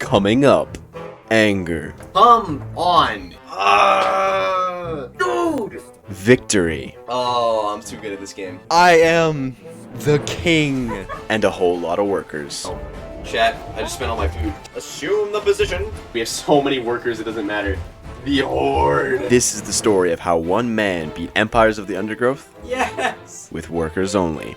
Coming up, anger. Come on! Dude! Victory. Oh, I'm too good at this game. I am the king. And a whole lot of workers. Oh, chat, I just spent all my food. Assume the position. We have so many workers, it doesn't matter. The Horde. This is the story of how one man beat empires of the Undergrowth. Yes! With workers only.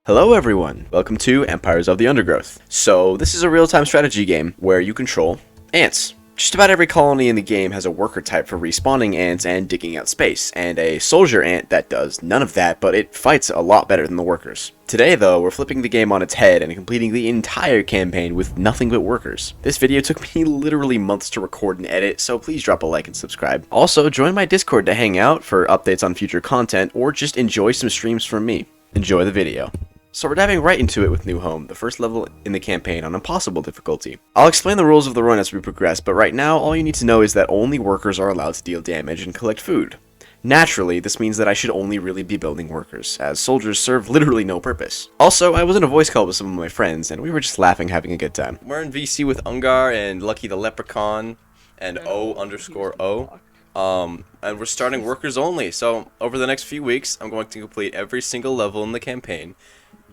Hello everyone, welcome to Empires of the Undergrowth. So this is a real-time strategy game where you control ants. Just about every colony in the game has a worker type for respawning ants and digging out space, and a soldier ant that does none of that, but it fights a lot better than the workers. Today though, we're flipping the game on its head and completing the entire campaign with nothing but workers. This video took me literally months to record and edit, so please drop a like and subscribe. Also, join my Discord to hang out for updates on future content, or just enjoy some streams from me. Enjoy the video. So we're diving right into it with New Home, the first level in the campaign on Impossible difficulty. I'll explain the rules of the run as we progress, but right now all you need to know is that only workers are allowed to deal damage and collect food. Naturally, this means that I should only really be building workers, as soldiers serve literally no purpose. Also, I was in a voice call with some of my friends, and we were just laughing, having a good time. We're in VC with Ungar and Lucky the Leprechaun and O_O. And we're starting workers only, so over the next few weeks, I'm going to complete every single level in the campaign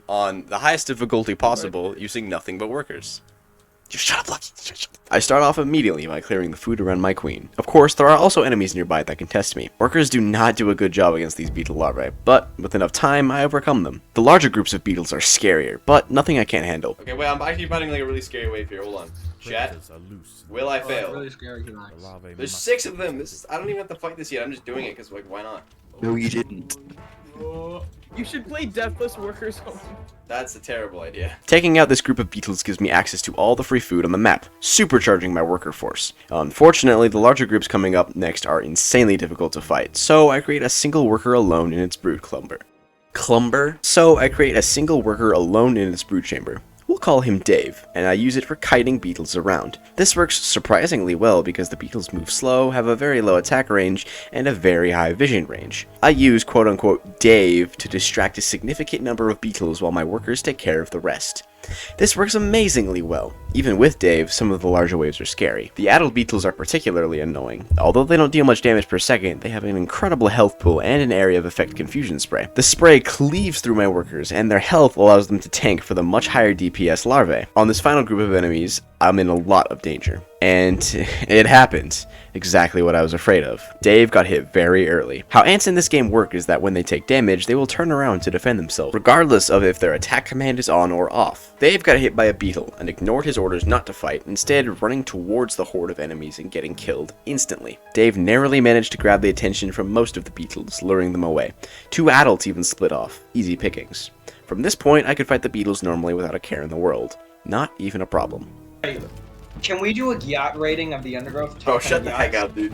on the highest difficulty possible, using nothing but workers. Just shut up, Lucky. I start off immediately by clearing the food around my queen. Of course, there are also enemies nearby that can test me. Workers do not do a good job against these beetle larvae, but with enough time, I overcome them. The larger groups of beetles are scarier, but nothing I can't handle. Okay, wait, I'm actually fighting like a really scary wave here. Hold on. Chat, will I fail? Really scary. There's 6 of them. I don't even have to fight this yet. I'm just doing it because, like, why not? No, you didn't. You should play Deathless Workers only. That's a terrible idea. Taking out this group of beetles gives me access to all the free food on the map, supercharging my worker force. Unfortunately, the larger groups coming up next are insanely difficult to fight, so I create a single worker alone in its brood chamber. So I create a single worker alone in its brood chamber. We'll call him Dave, and I use it for kiting beetles around. This works surprisingly well because the beetles move slow, have a very low attack range, and a very high vision range. I use quote-unquote Dave to distract a significant number of beetles while my workers take care of the rest. This works amazingly well. Even with Dave, some of the larger waves are scary. The addled beetles are particularly annoying. Although they don't deal much damage per second, they have an incredible health pool and an area of effect confusion spray. The spray cleaves through my workers, and their health allows them to tank for the much higher DPS larvae. On this final group of enemies, I'm in a lot of danger. And it happened. Exactly what I was afraid of. Dave got hit very early. How ants in this game work is that when they take damage, they will turn around to defend themselves, regardless of if their attack command is on or off. Dave got hit by a beetle and ignored his orders not to fight, instead running towards the horde of enemies and getting killed instantly. Dave narrowly managed to grab the attention from most of the beetles, luring them away. 2 adults even split off. Easy pickings. From this point, I could fight the beetles normally without a care in the world. Not even a problem. Can we do a yacht rating of the Undergrowth? Oh, shut the heck up, dude.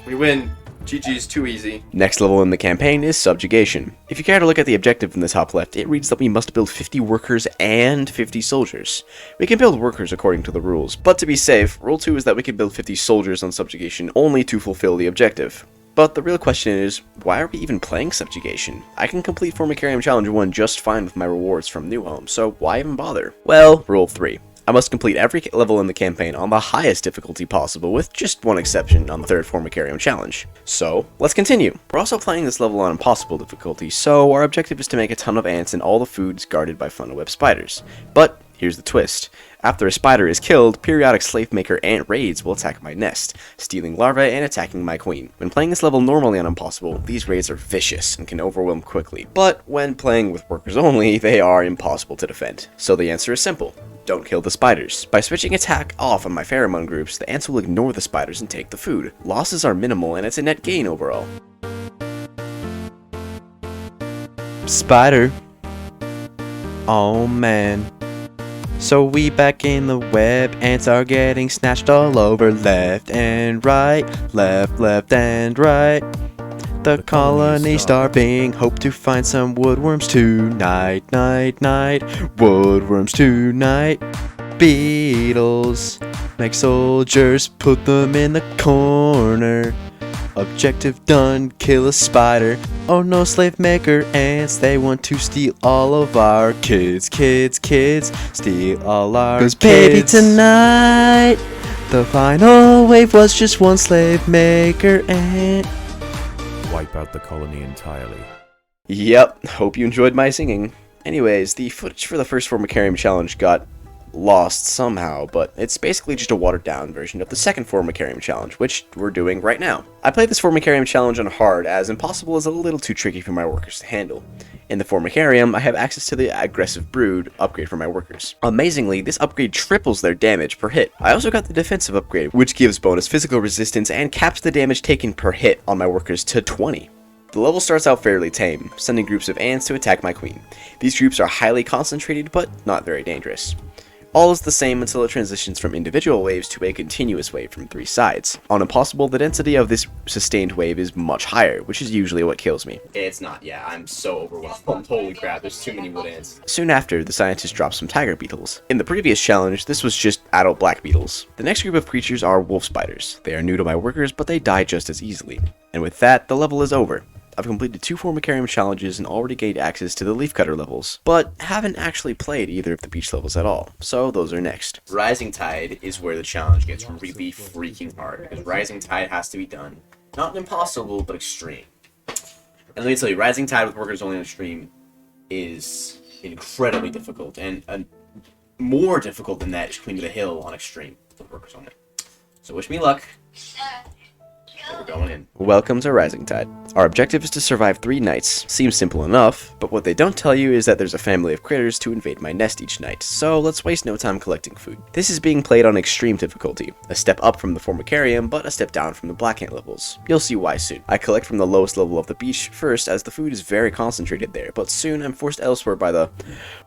We win. GG's too easy. Next level in the campaign is Subjugation. If you care to look at the objective in the top left, it reads that we must build 50 workers and 50 soldiers. We can build workers according to the rules, but to be safe, rule 2 is that we can build 50 soldiers on Subjugation only to fulfill the objective. But the real question is, why are we even playing Subjugation? I can complete Formicarium Challenge 1 just fine with my rewards from New Home, so why even bother? Well, rule 3. I must complete every level in the campaign on the highest difficulty possible, with just one exception on the 3rd Formicarium Challenge. So, let's continue. We're also playing this level on Impossible difficulty, so our objective is to make a ton of ants and all the foods guarded by funnel web spiders. But here's the twist. After a spider is killed, periodic slave maker ant raids will attack my nest, stealing larvae and attacking my queen. When playing this level normally on Impossible, these raids are vicious and can overwhelm quickly, but when playing with workers only, they are impossible to defend. So the answer is simple. Don't kill the spiders. By switching attack off on my pheromone groups, the ants will ignore the spiders and take the food. Losses are minimal and it's a net gain overall. Spider. Oh man. So we back in the web, ants are getting snatched all over, left and right, left and right. The colony's starving, hope to find some woodworms tonight, night. Woodworms tonight. Beetles, make soldiers, put them in the corner. Objective done, kill a spider. Oh no, slave maker ants, they want to steal all of our kids, steal all our kids. 'Cause baby, tonight, the final wave was just one slave maker ant. Wipe out the colony entirely. Yep, hope you enjoyed my singing. Anyways, the footage for the first Formicarium challenge got lost somehow, but it's basically just a watered down version of the second Formicarium challenge, which we're doing right now. I played this Formicarium challenge on hard, as impossible is a little too tricky for my workers to handle. In the Formicarium, I have access to the aggressive brood upgrade for my workers. Amazingly, this upgrade triples their damage per hit. I also got the defensive upgrade, which gives bonus physical resistance and caps the damage taken per hit on my workers to 20. The level starts out fairly tame, sending groups of ants to attack my queen. These groups are highly concentrated, but not very dangerous. All is the same until it transitions from individual waves to a continuous wave from 3 sides. On Impossible, the density of this sustained wave is much higher, which is usually what kills me. It's not, yeah, I'm so overwhelmed. Holy crap, there's too many wood ants. Soon after, the scientists drop some tiger beetles. In the previous challenge, this was just adult black beetles. The next group of creatures are wolf spiders. They are new to my workers, but they die just as easily. And with that, the level is over. I've completed 2 Formicarium challenges and already gained access to the leafcutter levels, but haven't actually played either of the beach levels at all, so those are next. Rising Tide is where the challenge gets really freaking hard, because Rising Tide has to be done. Not impossible, but extreme. And let me tell you, Rising Tide with workers only on extreme is incredibly difficult, and more difficult than that is Queen of the Hill on extreme with workers only. So wish me luck. We're going in. Welcome to Rising Tide. Our objective is to survive 3 nights. Seems simple enough, but what they don't tell you is that there's a family of critters to invade my nest each night, so let's waste no time collecting food. This is being played on extreme difficulty, a step up from the Formicarium, but a step down from the Black Ant levels. You'll see why soon. I collect from the lowest level of the beach first, as the food is very concentrated there, but soon I'm forced elsewhere by the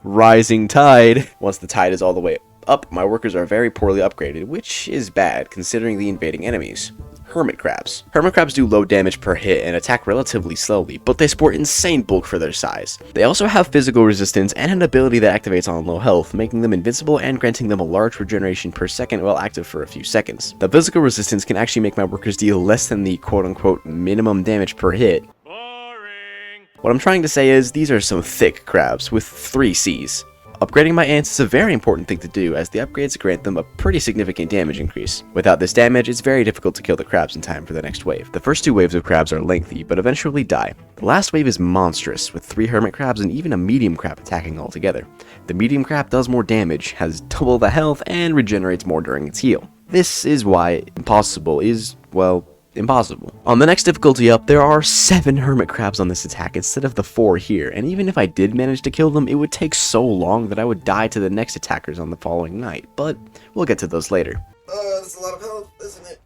Rising Tide. Once the tide is all the way up, my workers are very poorly upgraded, which is bad considering the invading enemies. Hermit crabs. Hermit crabs do low damage per hit and attack relatively slowly, but they sport insane bulk for their size. They also have physical resistance and an ability that activates on low health, making them invincible and granting them a large regeneration per second while active for a few seconds. The physical resistance can actually make my workers deal less than the quote-unquote minimum damage per hit. Boring. What I'm trying to say is, these are some thick crabs with 3 Cs. Upgrading my ants is a very important thing to do, as the upgrades grant them a pretty significant damage increase. Without this damage, it's very difficult to kill the crabs in time for the next wave. The first 2 waves of crabs are lengthy, but eventually die. The last wave is monstrous, with 3 hermit crabs and even a medium crab attacking all together. The medium crab does more damage, has double the health, and regenerates more during its heal. This is why Impossible is, well, impossible. On the next difficulty up, there are 7 hermit crabs on this attack instead of the 4 here, and even if I did manage to kill them, it would take so long that I would die to the next attackers on the following night, but we'll get to those later. That's a lot of health, isn't it?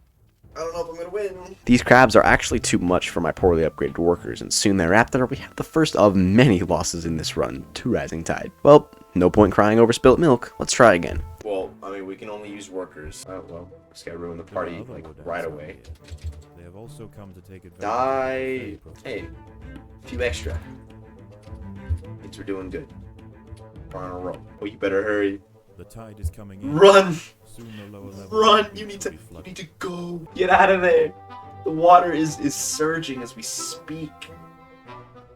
I don't know if I'm gonna win. These crabs are actually too much for my poorly upgraded workers, and soon thereafter we have the first of many losses in this run to Rising Tide. Well, no point crying over spilt milk, let's try again. Well, I mean, we can only use workers. Oh, well, this guy ruined the party, like, right away. They have also come to take advantage. Die! Hey, a few extra. Means we're doing good. We're on a roll. Oh, you better hurry. The tide is coming in. Run! Soon the lower levels Run! will You need be to go! Get out of there! The water is surging as we speak.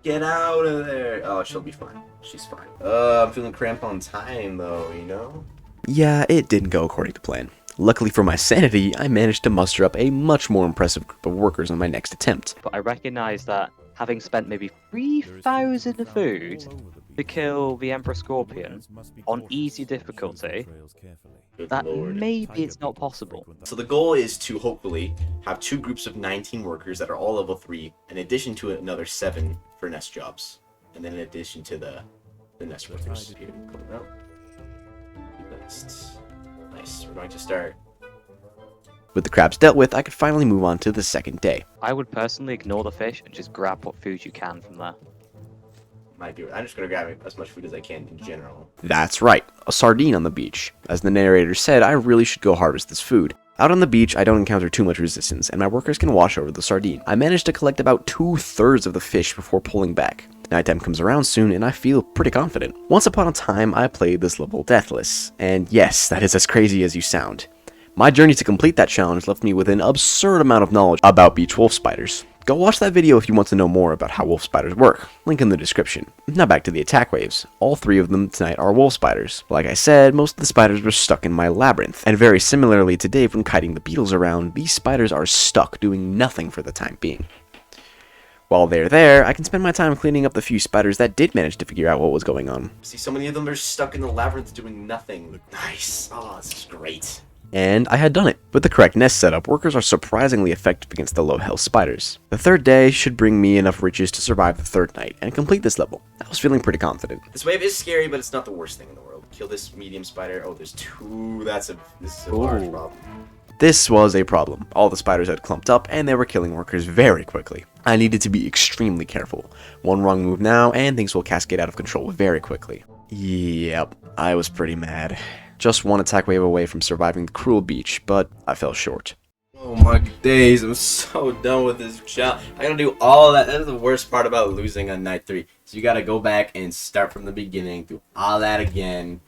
Get out of there! Oh, she'll be fine. She's fine. I'm feeling cramped on time, though, you know? Yeah, it didn't go according to plan. Luckily for my sanity, I managed to muster up a much more impressive group of workers on my next attempt. But I recognise that having spent maybe 3,000 food to kill the Emperor Scorpion on easy difficulty, Good that lord. maybe it's not possible. So the goal is to hopefully have 2 groups of 19 workers that are all level 3, in addition to another 7 for nest jobs, and then in addition to the nest workers. Here, pull it out. Nice. We're going to start. With the crabs dealt with, I could finally move on to the second day. I would personally ignore the fish and just grab what food you can from there. Might be. I'm just gonna grab as much food as I can in general. That's right, a sardine on the beach. As the narrator said, I really should go harvest this food. Out on the beach, I don't encounter too much resistance, and my workers can wash over the sardine. I managed to collect about 2/3 of the fish before pulling back. Nighttime comes around soon, and I feel pretty confident. Once upon a time, I played this level deathless, and yes, that is as crazy as you sound. My journey to complete that challenge left me with an absurd amount of knowledge about beach wolf spiders. Go watch that video if you want to know more about how wolf spiders work. Link in the description. Now back to the attack waves. All 3 of them tonight are wolf spiders. Like I said, most of the spiders were stuck in my labyrinth. And very similarly to Dave when kiting the beetles around, these spiders are stuck doing nothing for the time being. While they're there, I can spend my time cleaning up the few spiders that did manage to figure out what was going on. See, so many of them are stuck in the labyrinth doing nothing. Nice. Oh, this is great. And I had done it. With the correct nest setup, workers are surprisingly effective against the low health spiders. The 3rd day should bring me enough riches to survive the 3rd night and complete this level. I was feeling pretty confident. This wave is scary, but it's not the worst thing in the world. Kill this medium spider. Oh, there's 2. This is a large problem. This was a problem. All the spiders had clumped up and they were killing workers very quickly. I needed to be extremely careful. One wrong move now and things will cascade out of control very quickly. Yep, I was pretty mad. Just one attack wave away from surviving the cruel beach, but I fell short. Oh my days, I'm so done with this challenge. I gotta do all that. That is the worst part about losing on night 3. So you gotta go back and start from the beginning, do all that again.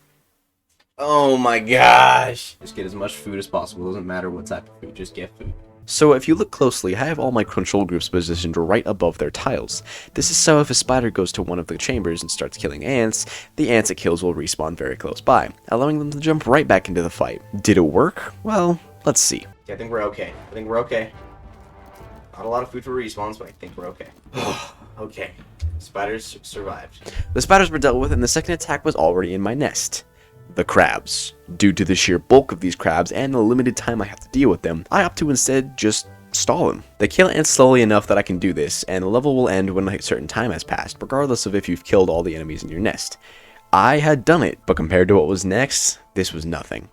Oh my gosh. Just get as much food as possible. Doesn't matter what type of food, just get food. So if you look closely, I have all my control groups positioned right above their tiles. This is so if a spider goes to one of the chambers and starts killing ants, the ants it kills will respawn very close by, allowing them to jump right back into the fight. Did it work? Well, let's see. Yeah, I think we're okay. Not a lot of food for respawns, but I think we're okay. Okay. Spiders survived. The spiders were dealt with and the second attack was already in my nest. The crabs. Due to the sheer bulk of these crabs and the limited time I have to deal with them, I opt to instead just stall them. They kill ants slowly enough that I can do this, and the level will end when a certain time has passed, regardless of if you've killed all the enemies in your nest. I had done it, but compared to what was next, this was nothing.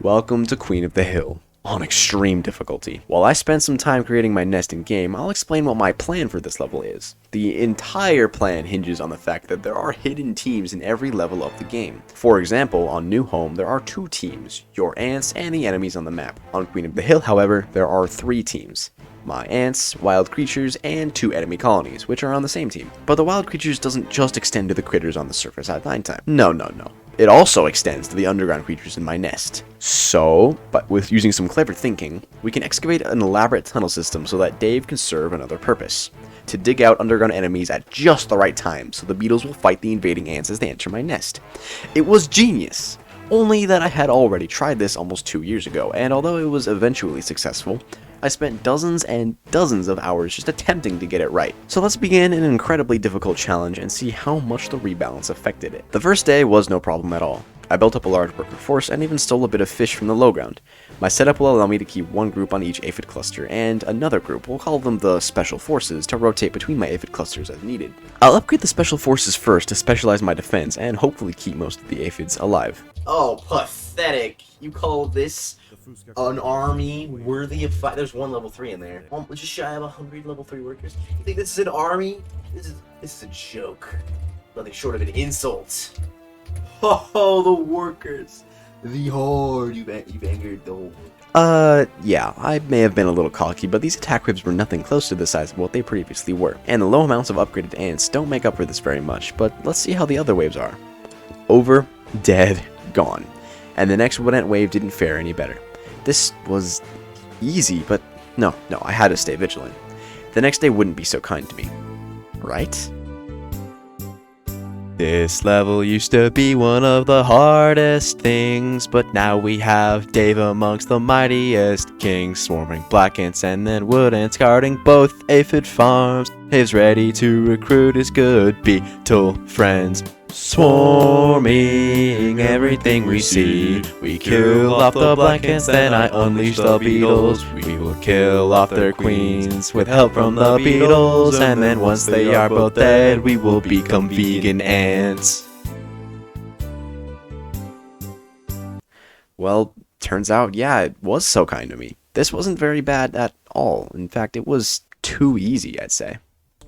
Welcome to Queen of the Hill, on extreme difficulty. While I spent some time creating my nest in game, I'll explain what my plan for this level is. The entire plan hinges on the fact that there are hidden teams in every level of the game. For example, on New Home, there are 2 teams, your ants and the enemies on the map. On Queen of the Hill, however, there are 3 teams. My ants, wild creatures, and 2 enemy colonies, which are on the same team. But the wild creatures doesn't just extend to the critters on the surface at nighttime. No. It also extends to the underground creatures in my nest. So, but with using some clever thinking, we can excavate an elaborate tunnel system so that Dave can serve another purpose. To dig out underground enemies at just the right time so the beetles will fight the invading ants as they enter my nest. It was genius! Only that I had already tried this almost 2 years ago, and although it was eventually successful, I spent dozens and dozens of hours just attempting to get it right. So let's begin an incredibly difficult challenge and see how much the rebalance affected it. The first day was no problem at all. I built up a large worker force and even stole a bit of fish from the low ground. My setup will allow me to keep one group on each aphid cluster and another group, we'll call them the special forces, to rotate between my aphid clusters as needed. I'll upgrade the special forces first to specialize my defense and hopefully keep most of the aphids alive. Oh, pathetic. You call this an army worthy of fight? There's 1 level 3 in there. Just shy of 100 level 3 workers. You think this is an army? This is a joke. Nothing short of an insult. Oh, the workers. The horde. You've angered the horde. Yeah, I may have been a little cocky, but these attack whips were nothing close to the size of what they previously were. And the low amounts of upgraded ants don't make up for this very much, but let's see how the other waves are. Over, dead, gone. And the next Wood Ant wave didn't fare any better. This was easy, but no, I had to stay vigilant. The next day wouldn't be so kind to me. Right? This level used to be one of the hardest things, but now we have Dave amongst the mightiest kings, swarming black ants and then wood ants guarding both aphid farms. Dave's ready to recruit his good beetle friends, swarming everything we see. We kill off the black ants, then I unleash the beetles. We will kill off their queens with help from the beetles, and then once they are both dead, we will become vegan ants. Well, turns out, yeah, it was so kind to me. This wasn't very bad at all. In fact, it was too easy, I'd say.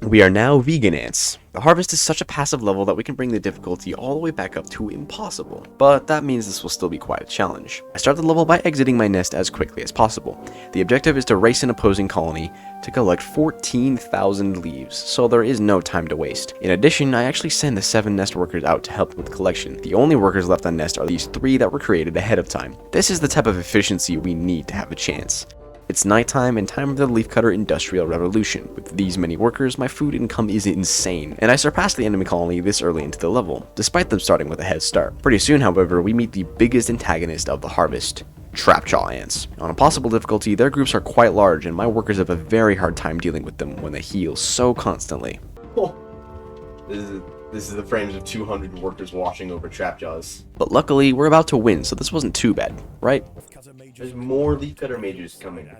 We are now vegan ants. The harvest is such a passive level that we can bring the difficulty all the way back up to impossible, but that means this will still be quite a challenge. I start the level by exiting my nest as quickly as possible. The objective is to race an opposing colony to collect 14,000 leaves, so there is no time to waste. In addition, I actually send the 7 nest workers out to help with collection. The only workers left on nest are these 3 that were created ahead of time. This is the type of efficiency we need to have a chance. It's nighttime and time of the leafcutter industrial revolution. With these many workers, my food income is insane, and I surpassed the enemy colony this early into the level, despite them starting with a head start. Pretty soon, however, we meet the biggest antagonist of the harvest, trapjaw ants. On impossible difficulty, their groups are quite large, and my workers have a very hard time dealing with them when they heal so constantly. Oh. This is the frames of 200 workers watching over trapjaws. But luckily, we're about to win, so this wasn't too bad, right? There's more leafcutter mages coming.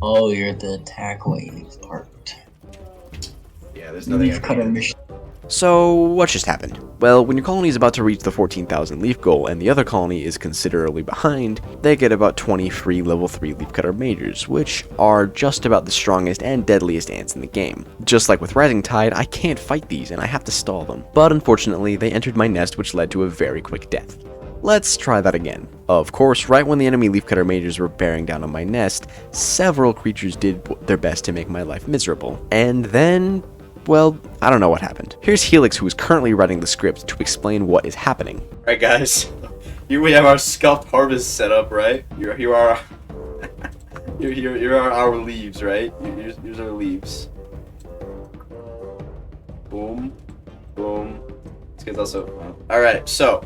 Oh, you're the attack wave part. Yeah, there's nothing I can Leafcutter do. mission. So, what just happened? Well, when your colony is about to reach the 14,000 leaf goal and the other colony is considerably behind, they get about 20 free level 3 leafcutter mages, which are just about the strongest and deadliest ants in the game. Just like with Rising Tide, I can't fight these and I have to stall them. But unfortunately, they entered my nest, which led to a very quick death. Let's try that again. Of course, right when the enemy leafcutter mages were bearing down on my nest, several creatures did their best to make my life miserable. And then, well, I don't know what happened. Here's Helix, who is currently writing the script, to explain what is happening. Alright guys, here we have our scuffed harvest set up, right? Here are our leaves, right? Here's our leaves. Boom, boom. This guy's also. Alright, so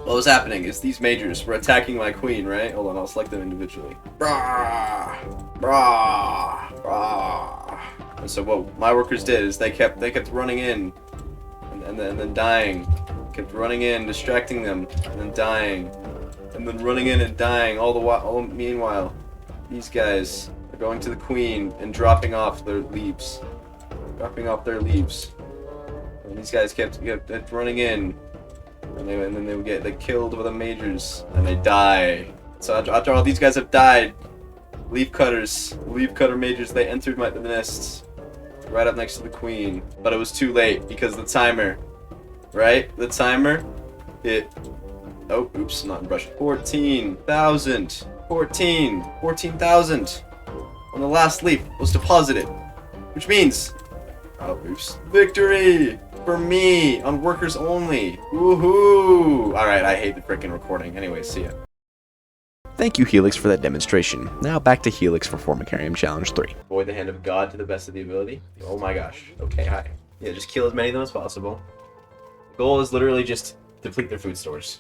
what was happening is these majors were attacking my queen, right? Hold on, I'll select them individually. Brah, brah, brah. And so what my workers did is they kept running in, and then dying. Kept running in, distracting them, and then dying, and then running in and dying. Meanwhile, these guys are going to the queen and dropping off their leaves, And these guys kept running in, and then they would get killed by the majors, and they die. So after all these guys have died, leafcutter majors, they entered the nests right up next to the queen. But it was too late because the timer, right? The timer, oh, oops, not in brush. 14,000 on the last leaf was deposited, which means, oh, oops, victory for me on workers only. Woohoo! Alright, I hate the freaking recording. Anyway, see ya. Thank you, Helix, for that demonstration. Now back to Helix for Formicarium Challenge 3. Avoid the hand of God to the best of the ability. Oh my gosh. Okay, hi. Yeah, just kill as many of them as possible. The goal is literally just deplete their food stores,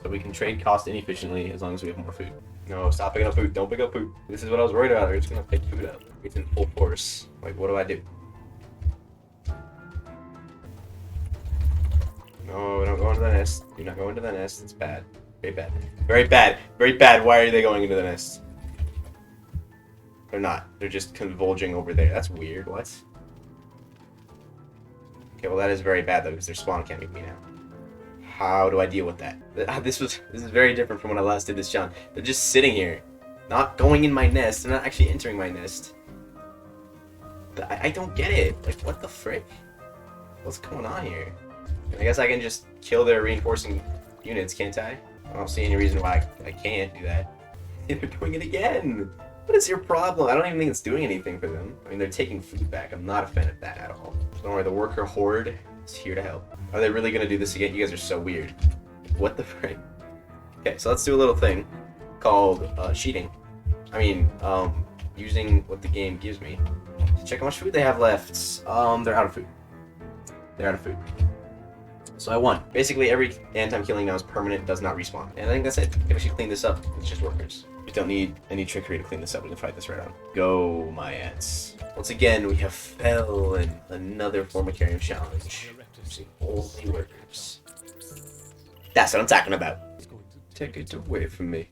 so we can trade cost inefficiently as long as we have more food. No, stop picking up food. Don't pick up food. This is what I was worried about. They're just gonna pick food up. It's in full force. Like, what do I do? No, don't go into the nest. Do not go into the nest. It's bad. Very bad. Very bad. Very bad. Why are they going into the nest? They're not. They're just convulging over there. That's weird. What? Okay, well that is very bad though, because their spawn can't meet me now. How do I deal with that? This is very different from when I last did this challenge. They're just sitting here, not going in my nest. They're not actually entering my nest. I don't get it. Like, what the frick? What's going on here? I guess I can just kill their reinforcing units, can't I? I don't see any reason why I can't do that. They're doing it again! What is your problem? I don't even think it's doing anything for them. I mean, they're taking food back. I'm not a fan of that at all. Don't worry, the worker horde is here to help. Are they really gonna do this again? You guys are so weird. What the frick? Okay, so let's do a little thing called cheating. I mean, using what the game gives me to check how much food they have left. They're out of food. They're out of food. So I won. Basically, every ant I'm killing now is permanent, does not respawn. And I think that's it. If I should clean this up, it's just workers. We don't need any trickery to clean this up. We can fight this right on. Go, my ants. Once again, we have fell in another Formicarium challenge. Using only workers. That's what I'm talking about. Take it away from me.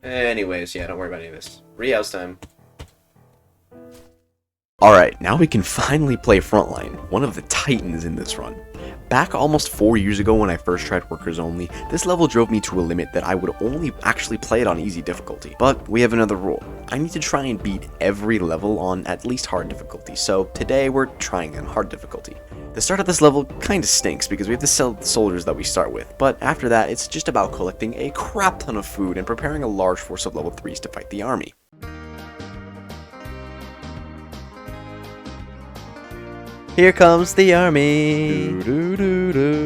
Anyways, yeah, don't worry about any of this. Rehouse time. Alright, now we can finally play Frontline, one of the titans in this run. Back almost 4 years ago when I first tried workers only, this level drove me to a limit that I would only actually play it on easy difficulty. But we have another rule. I need to try and beat every level on at least hard difficulty, so today we're trying on hard difficulty. The start of this level kinda stinks because we have to sell the soldiers that we start with, but after that it's just about collecting a crap ton of food and preparing a large force of level 3s to fight the army. Here comes the army.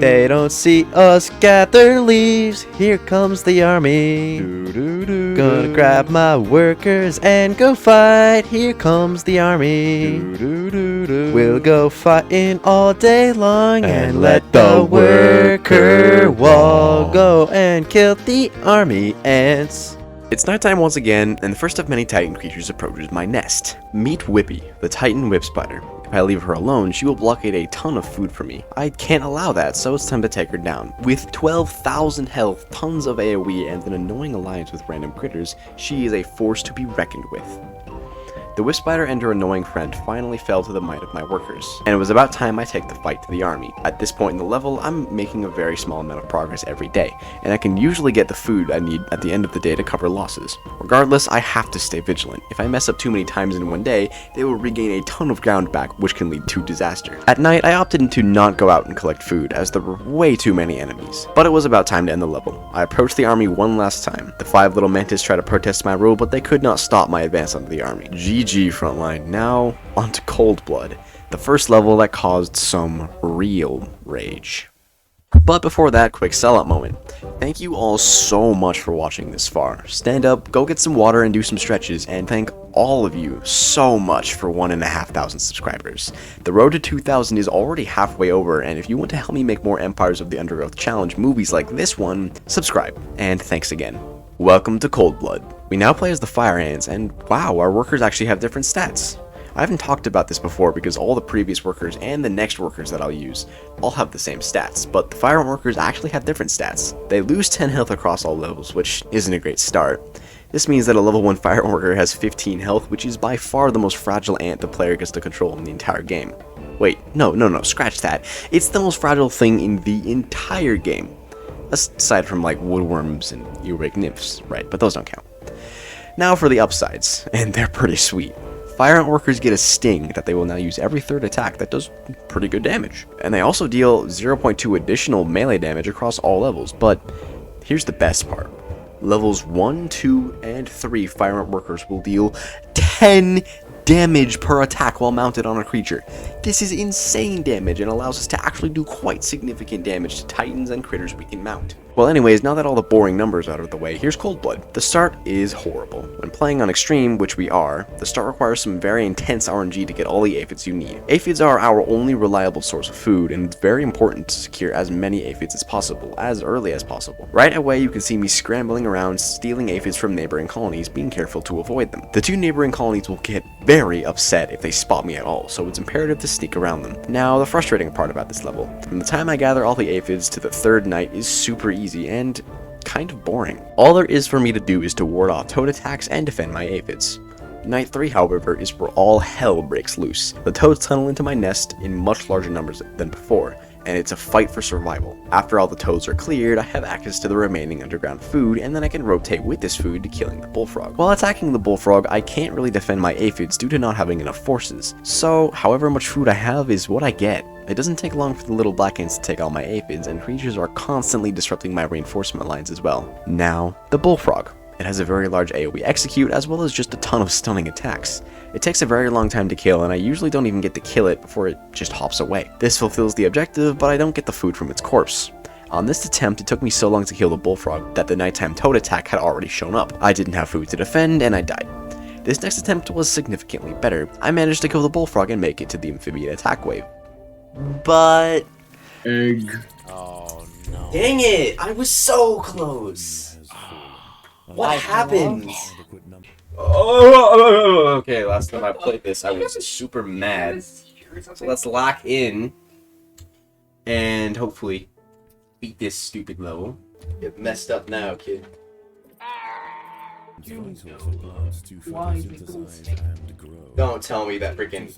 They don't see us gather leaves. Here comes the army. Gonna grab my workers and go fight. Here comes the army. We'll go fighting all day long and let the worker wall go and kill the army ants. It's nighttime once again, and the first of many Titan creatures approaches my nest. Meet Whippy, the Titan whip spider. If I leave her alone, she will blockade a ton of food for me. I can't allow that, so it's time to take her down. With 12,000 health, tons of AoE, and an annoying alliance with random critters, she is a force to be reckoned with. The whip spider and her annoying friend finally fell to the might of my workers, and it was about time I take the fight to the army. At this point in the level, I'm making a very small amount of progress every day, and I can usually get the food I need at the end of the day to cover losses. Regardless, I have to stay vigilant. If I mess up too many times in one day, they will regain a ton of ground back, which can lead to disaster. At night, I opted to not go out and collect food, as there were way too many enemies. But it was about time to end the level. I approached the army one last time. The 5 little mantis tried to protest my rule, but they could not stop my advance onto the army. GG frontline. Now, onto Cold Blood, the first level that caused some real rage. But before that, quick sellout moment. Thank you all so much for watching this far. Stand up, go get some water and do some stretches, and thank all of you so much for 1,500 subscribers. The road to 2,000 is already halfway over, and if you want to help me make more Empires of the Undergrowth Challenge movies like this one, subscribe, and thanks again. Welcome to Cold Blood. We now play as the Fire Ants, and wow, our workers actually have different stats. I haven't talked about this before because all the previous workers and the next workers that I'll use all have the same stats, but the Fire Ant workers actually have different stats. They lose 10 health across all levels, which isn't a great start. This means that a level 1 Fire Ant worker has 15 health, which is by far the most fragile ant the player gets to control in the entire game. Wait, no, scratch that. It's the most fragile thing in the entire game. Aside from like woodworms and earache nymphs, right, but those don't count. Now for the upsides, and they're pretty sweet. Fire Ant workers get a sting that they will now use every third attack that does pretty good damage. And they also deal 0.2 additional melee damage across all levels, but here's the best part. Levels 1, 2, and 3 Fire Ant workers will deal 10 damage per attack while mounted on a creature. This is insane damage and allows us to actually do quite significant damage to titans and critters we can mount. Well anyways, now that all the boring numbers are out of the way, here's Cold Blood. The start is horrible. When playing on Extreme, which we are, the start requires some very intense RNG to get all the aphids you need. Aphids are our only reliable source of food, and it's very important to secure as many aphids as possible, as early as possible. Right away you can see me scrambling around, stealing aphids from neighboring colonies, being careful to avoid them. The 2 neighboring colonies will get very upset if they spot me at all, so it's imperative to sneak around them. Now, the frustrating part about this level. From the time I gather all the aphids to the 3rd night is super easy and kind of boring. All there is for me to do is to ward off toad attacks and defend my aphids. Night 3, however, is where all hell breaks loose. The toads tunnel into my nest in much larger numbers than before, and it's a fight for survival. After all the toads are cleared, I have access to the remaining underground food, and then I can rotate with this food to killing the bullfrog. While attacking the bullfrog, I can't really defend my aphids due to not having enough forces, so however much food I have is what I get. It doesn't take long for the little black ants to take all my aphids, and creatures are constantly disrupting my reinforcement lines as well. Now, the bullfrog. It has a very large AoE execute, as well as just a ton of stunning attacks. It takes a very long time to kill, and I usually don't even get to kill it before it just hops away. This fulfills the objective, but I don't get the food from its corpse. On this attempt, it took me so long to kill the bullfrog that the nighttime toad attack had already shown up. I didn't have food to defend, and I died. This next attempt was significantly better. I managed to kill the bullfrog and make it to the amphibian attack wave. But... Egg. Oh no. Dang it! I was so close! What happened? Oh, okay, last time I played this, I was super mad. So let's lock in and hopefully beat this stupid level. Get messed up now, kid. Don't tell me that freaking.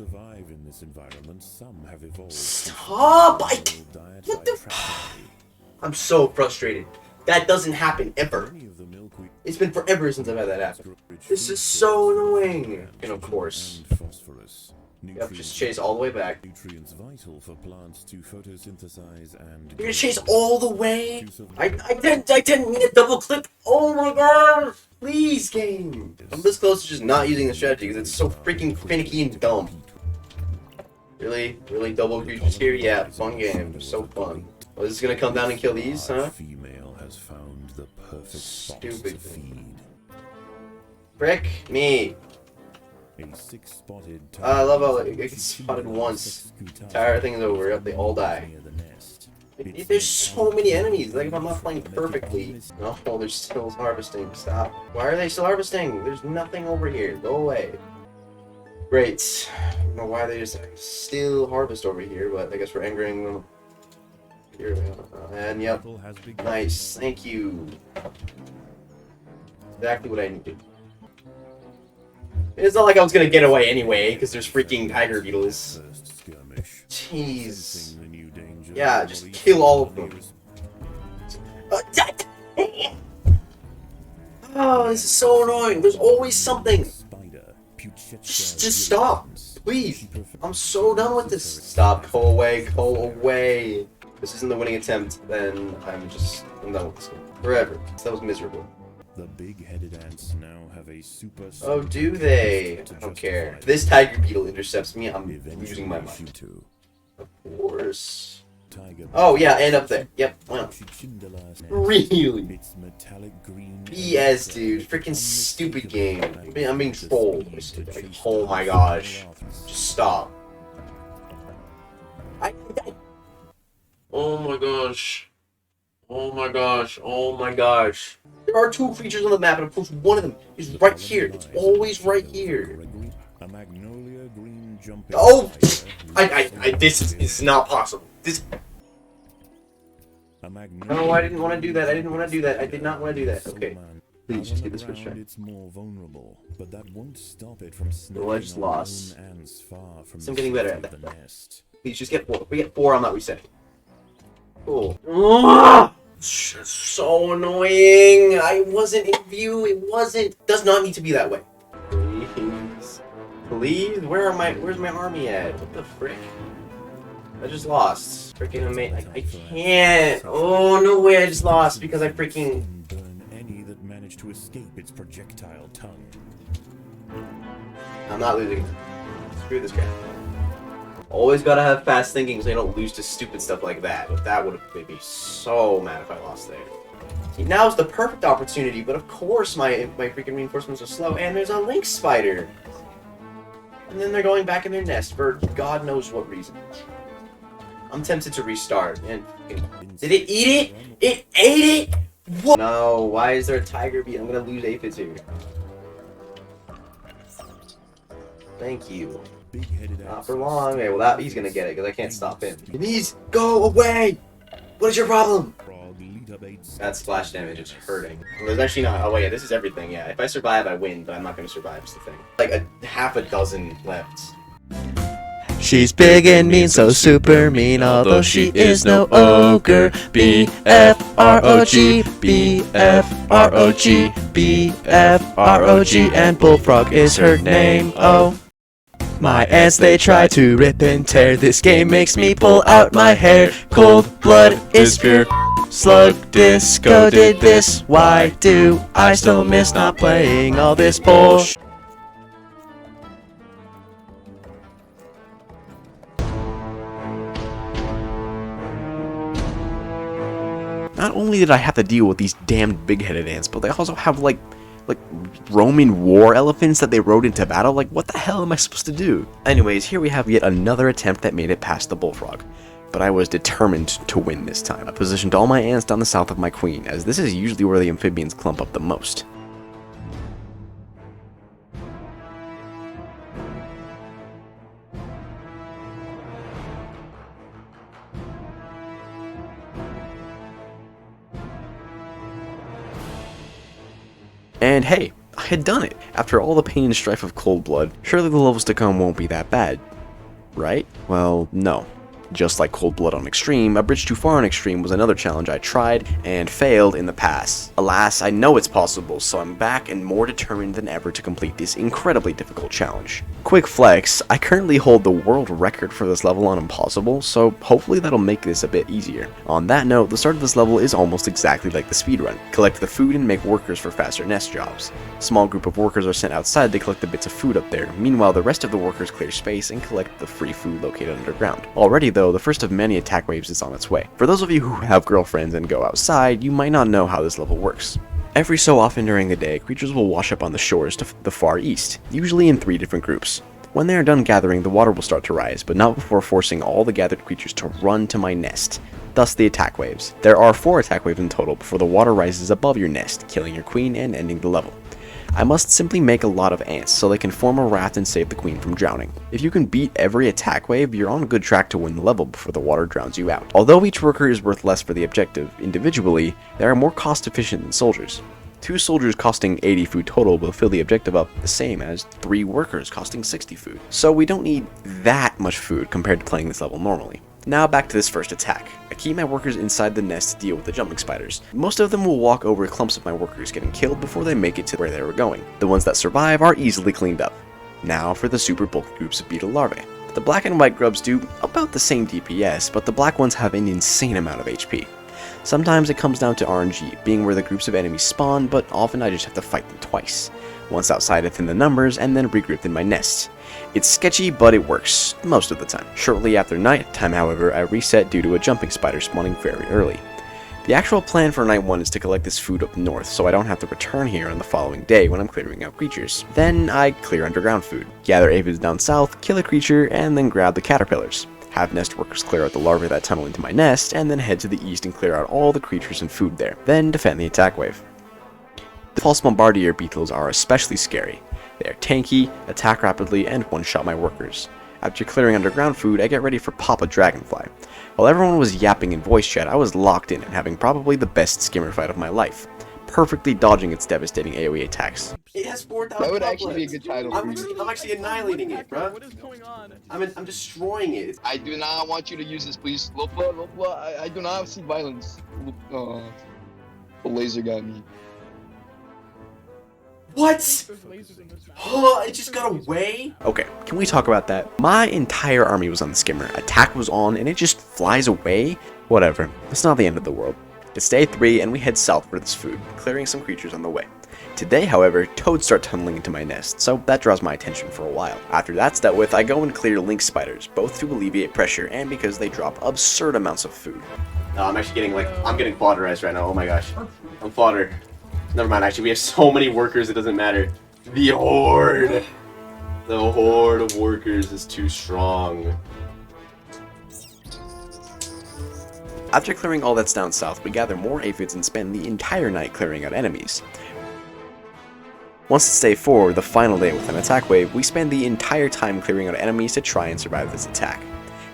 Stop! What What the? I'm so frustrated. That doesn't happen ever. It's been forever since I've had that happen. This is so annoying. And of course, yep, just chase all the way back. Nutrients vital for plants to photosynthesize and You're gonna chase all the way? I didn't mean to double click. Oh my god! Please, game. I'm this close to just not using the strategy because it's so freaking finicky and dumb. Really? Really double creatures here? Yeah, fun game. So fun. Oh, is this gonna come down and kill these, huh? female has found the perfect spot Stupid. to feed. Frick me. A six-spotted I love how it gets spotted once. Entire thing is over. Yep, they all die. near the nest. There's so many enemies. Like if I'm not playing perfectly. No, they're still harvesting. Stop. Why are they still harvesting? There's nothing over here. Go away. Great. I don't know why they just still harvest over here, but I guess we're angering them. Here we go. And yep. Battle has begun. Nice. Thank you. Exactly what I needed. It's not like I was gonna get away anyway, because there's freaking tiger beetles. First skirmish. Jeez. Sensing the new danger, Yeah, the just body kill all of them. Oh, this is so annoying. There's always something. Spider, Just stop, please. I'm so done with this. Stop. Go away. Go away. If this isn't the winning attempt, then I'm done with this game. Forever. That was miserable. The big-headed ants now have a super. Oh, do they? I don't care. If this tiger beetle intercepts me, I'm losing my mind. Of course. Oh, yeah, and up there. Yep, wow. Really? Its metallic green BS, dude. Freaking stupid game. I'm being trolled. Oh my gosh. Just stop. Oh my gosh. Oh my gosh. Oh my gosh. There are two creatures on the map, and of course one of them is right here. It's always right here. A magnolia green jumping Oh! spider. This is not possible. This. A magnolia No, I didn't want to do that. I didn't want to do that. I did not want to do that. Okay. man. Please, just Out get on this the first try. ground, it's more vulnerable, but that won't stop it from Well, I just snapping on lost. lone ants far from So I'm the getting better center at of that. the nest. Please, just get 4. If we get 4, I'm not resetting. Cool. Ugh! It's just so annoying. I wasn't in view. It wasn't. Does not need to be that way. Please. Please? Where's my army at? What the frick? I just lost. Freaking amazing. I can't. Oh, no way. I just lost because I freaking. Burn any that manage to escape its projectile tongue. I'm not losing. Screw this guy. Always gotta have fast thinking so you don't lose to stupid stuff like that. But that would have made me so mad if I lost there. See, now's the perfect opportunity, but of course my freaking reinforcements are slow, and there's a lynx spider. And then they're going back in their nest for God knows what reason. I'm tempted to restart. And did it eat it? It ate it? What? No, why is there a tiger bee? I'm gonna lose aphids here. Thank you. Big-headed Not ants for are long. Okay, still well, he's gonna get it because I can't stop him. Please go away! What is your problem? frog leader baits. That splash damage is hurting. Well, there's actually not. Oh wait, yeah, this is everything. Yeah, if I survive, I win, but I'm not gonna survive. Is the thing. Like half a dozen left. She's big and mean, so super mean, although she is no ogre. B-F-R-O-G, B-F-R-O-G, B-F-R-O-G, and Bullfrog is her name, oh. My ants, they try to rip and tear, this game makes me pull out my hair. Cold blood is pure, Slug Disco did this, why do I still miss not playing all this bullshit? Not only did I have to deal with these damned big-headed ants, but they also have like roaming war elephants that they rode into battle. Like, what the hell am I supposed to do? Anyways, here we have yet another attempt that made it past the bullfrog. But I was determined to win this time. I positioned all my ants down the south of my queen, as this is usually where the amphibians clump up the most. And hey, I had done it! After all the pain and strife of cold blood, surely the levels to come won't be that bad. Right? Well, no. Just like Cold Blood on Extreme, a bridge too far on Extreme was another challenge I tried and failed in the past. Alas, I know it's possible, so I'm back and more determined than ever to complete this incredibly difficult challenge. Quick flex, I currently hold the world record for this level on Impossible, so hopefully that'll make this a bit easier. On that note, the start of this level is almost exactly like the speedrun. Collect the food and make workers for faster nest jobs. A small group of workers are sent outside to collect the bits of food up there, meanwhile the rest of the workers clear space and collect the free food located underground. Already though, the first of many attack waves is on its way. For those of you who have girlfriends and go outside, you might not know how this level works. Every so often during the day, creatures will wash up on the shores to the far east, usually in 3 different groups. When they are done gathering, the water will start to rise, but not before forcing all the gathered creatures to run to my nest. Thus the attack waves. There are 4 attack waves in total before the water rises above your nest, killing your queen and ending the level. I must simply make a lot of ants so they can form a raft and save the queen from drowning. If you can beat every attack wave, you're on a good track to win the level before the water drowns you out. Although each worker is worth less for the objective, individually, they are more cost efficient than soldiers. 2 soldiers costing 80 food total will fill the objective up the same as 3 workers costing 60 food. So we don't need that much food compared to playing this level normally. Now back to this first attack. I keep my workers inside the nest to deal with the jumping spiders. Most of them will walk over clumps of my workers getting killed before they make it to where they were going. The ones that survive are easily cleaned up. Now for the super bulky groups of beetle larvae. The black and white grubs do about the same DPS, but the black ones have an insane amount of HP. Sometimes it comes down to RNG, being where the groups of enemies spawn, but often I just have to fight them twice. Once outside I thin the numbers, and then regroup in my nest. It's sketchy, but it works, most of the time. Shortly after night time, however, I reset due to a jumping spider spawning very early. The actual plan for night 1 is to collect this food up north, so I don't have to return here on the following day when I'm clearing out creatures. Then I clear underground food, gather aphids down south, kill a creature, and then grab the caterpillars. Have nest workers clear out the larvae that tunnel into my nest, and then head to the east and clear out all the creatures and food there, then defend the attack wave. The false bombardier beetles are especially scary. They are tanky, attack rapidly, and one-shot my workers. After clearing underground food, I get ready for Papa Dragonfly. While everyone was yapping in voice chat, I was locked in and having probably the best skimmer fight of my life, perfectly dodging its devastating AoE attacks. It has 4,000. That would actually be a good title for you. I'm actually annihilating it, bro. What is going on? I'm destroying it. I do not want you to use this, please. Lopla, I do not see violence. The laser got me. What? There's lasers in this map. Oh, it just got away? Okay, can we talk about that? My entire army was on the skimmer, attack was on, and it just flies away? Whatever, it's not the end of the world. It's day 3 and we head south for this food, clearing some creatures on the way. Today, however, toads start tunneling into my nest, so that draws my attention for a while. After that's dealt with, I go and clear lynx spiders, both to alleviate pressure and because they drop absurd amounts of food. No, I'm actually getting I'm getting fodderized right now. Oh my gosh. I'm fodder. Never mind, actually, we have so many workers, it doesn't matter. The horde! The horde of workers is too strong. After clearing all that's down south, we gather more aphids and spend the entire night clearing out enemies. Once it's day 4, the final day with an attack wave, we spend the entire time clearing out enemies to try and survive this attack.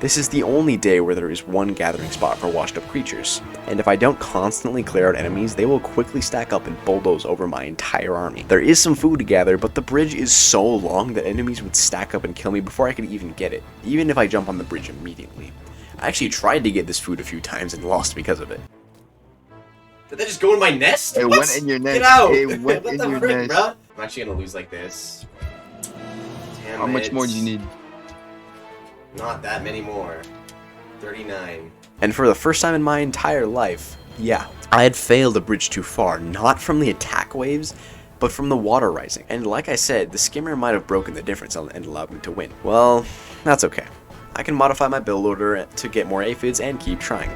This is the only day where there is one gathering spot for washed up creatures, and if I don't constantly clear out enemies, they will quickly stack up and bulldoze over my entire army. There is some food to gather, but the bridge is so long that enemies would stack up and kill me before I could even get it, even if I jump on the bridge immediately. I actually tried to get this food a few times and lost because of it. Did that just go in my nest? It What? went in your nest. Get out! It went What in the your frick, nest. bro? I'm actually gonna lose like this. Damn How much it. more do you need? Not that many more. 39. And for the first time in my entire life, yeah, I had failed a bridge too far, not from the attack waves, but from the water rising. And like I said, the skimmer might have broken the difference and allowed me to win. Well, that's okay. I can modify my build order to get more aphids and keep trying.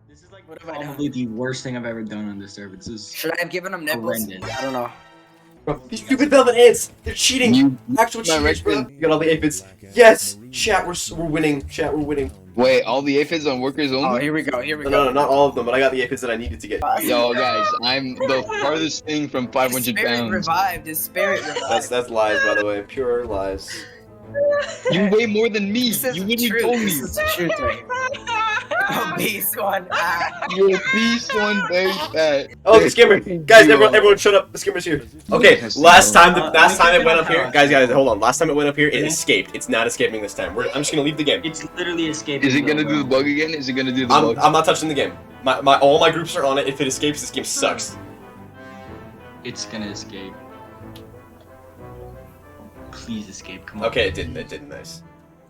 This is like probably the worst thing I've ever done on this server. This is Should I have given him nipples? horrendous. I don't know. Bro, these stupid velvet ants! They're cheating! You- Actual My cheaters, bro! reckon- You got all the aphids. Yes! Chat, we're winning. Chat, we're winning. Wait, all the aphids on workers Oh, only? here we go. Here we No, go. no, not all of them, but I got the aphids that I needed to get. Yo, guys, I'm the farthest thing from 500 pounds. Revived. His spirit revived. That's lies, by the way, pure lies. You weigh more than me. This is You the literally truth. told me. This is the truth right here. Oh, beast one. Ah. You're a beast one very fat. Oh, the skimmer! Guys, everyone, shut up! The skimmer's here. Okay, last time it went up here, guys, hold on. Last time it went up here, it escaped. It's not escaping this time. I'm just gonna leave the game. It's literally escaping. Is it gonna do the bug again? Is it gonna do the bug? I'm not touching the game. All my groups are on it. If it escapes, this game sucks. It's gonna escape. Please escape. Come on. Okay, it didn't. It didn't. Nice.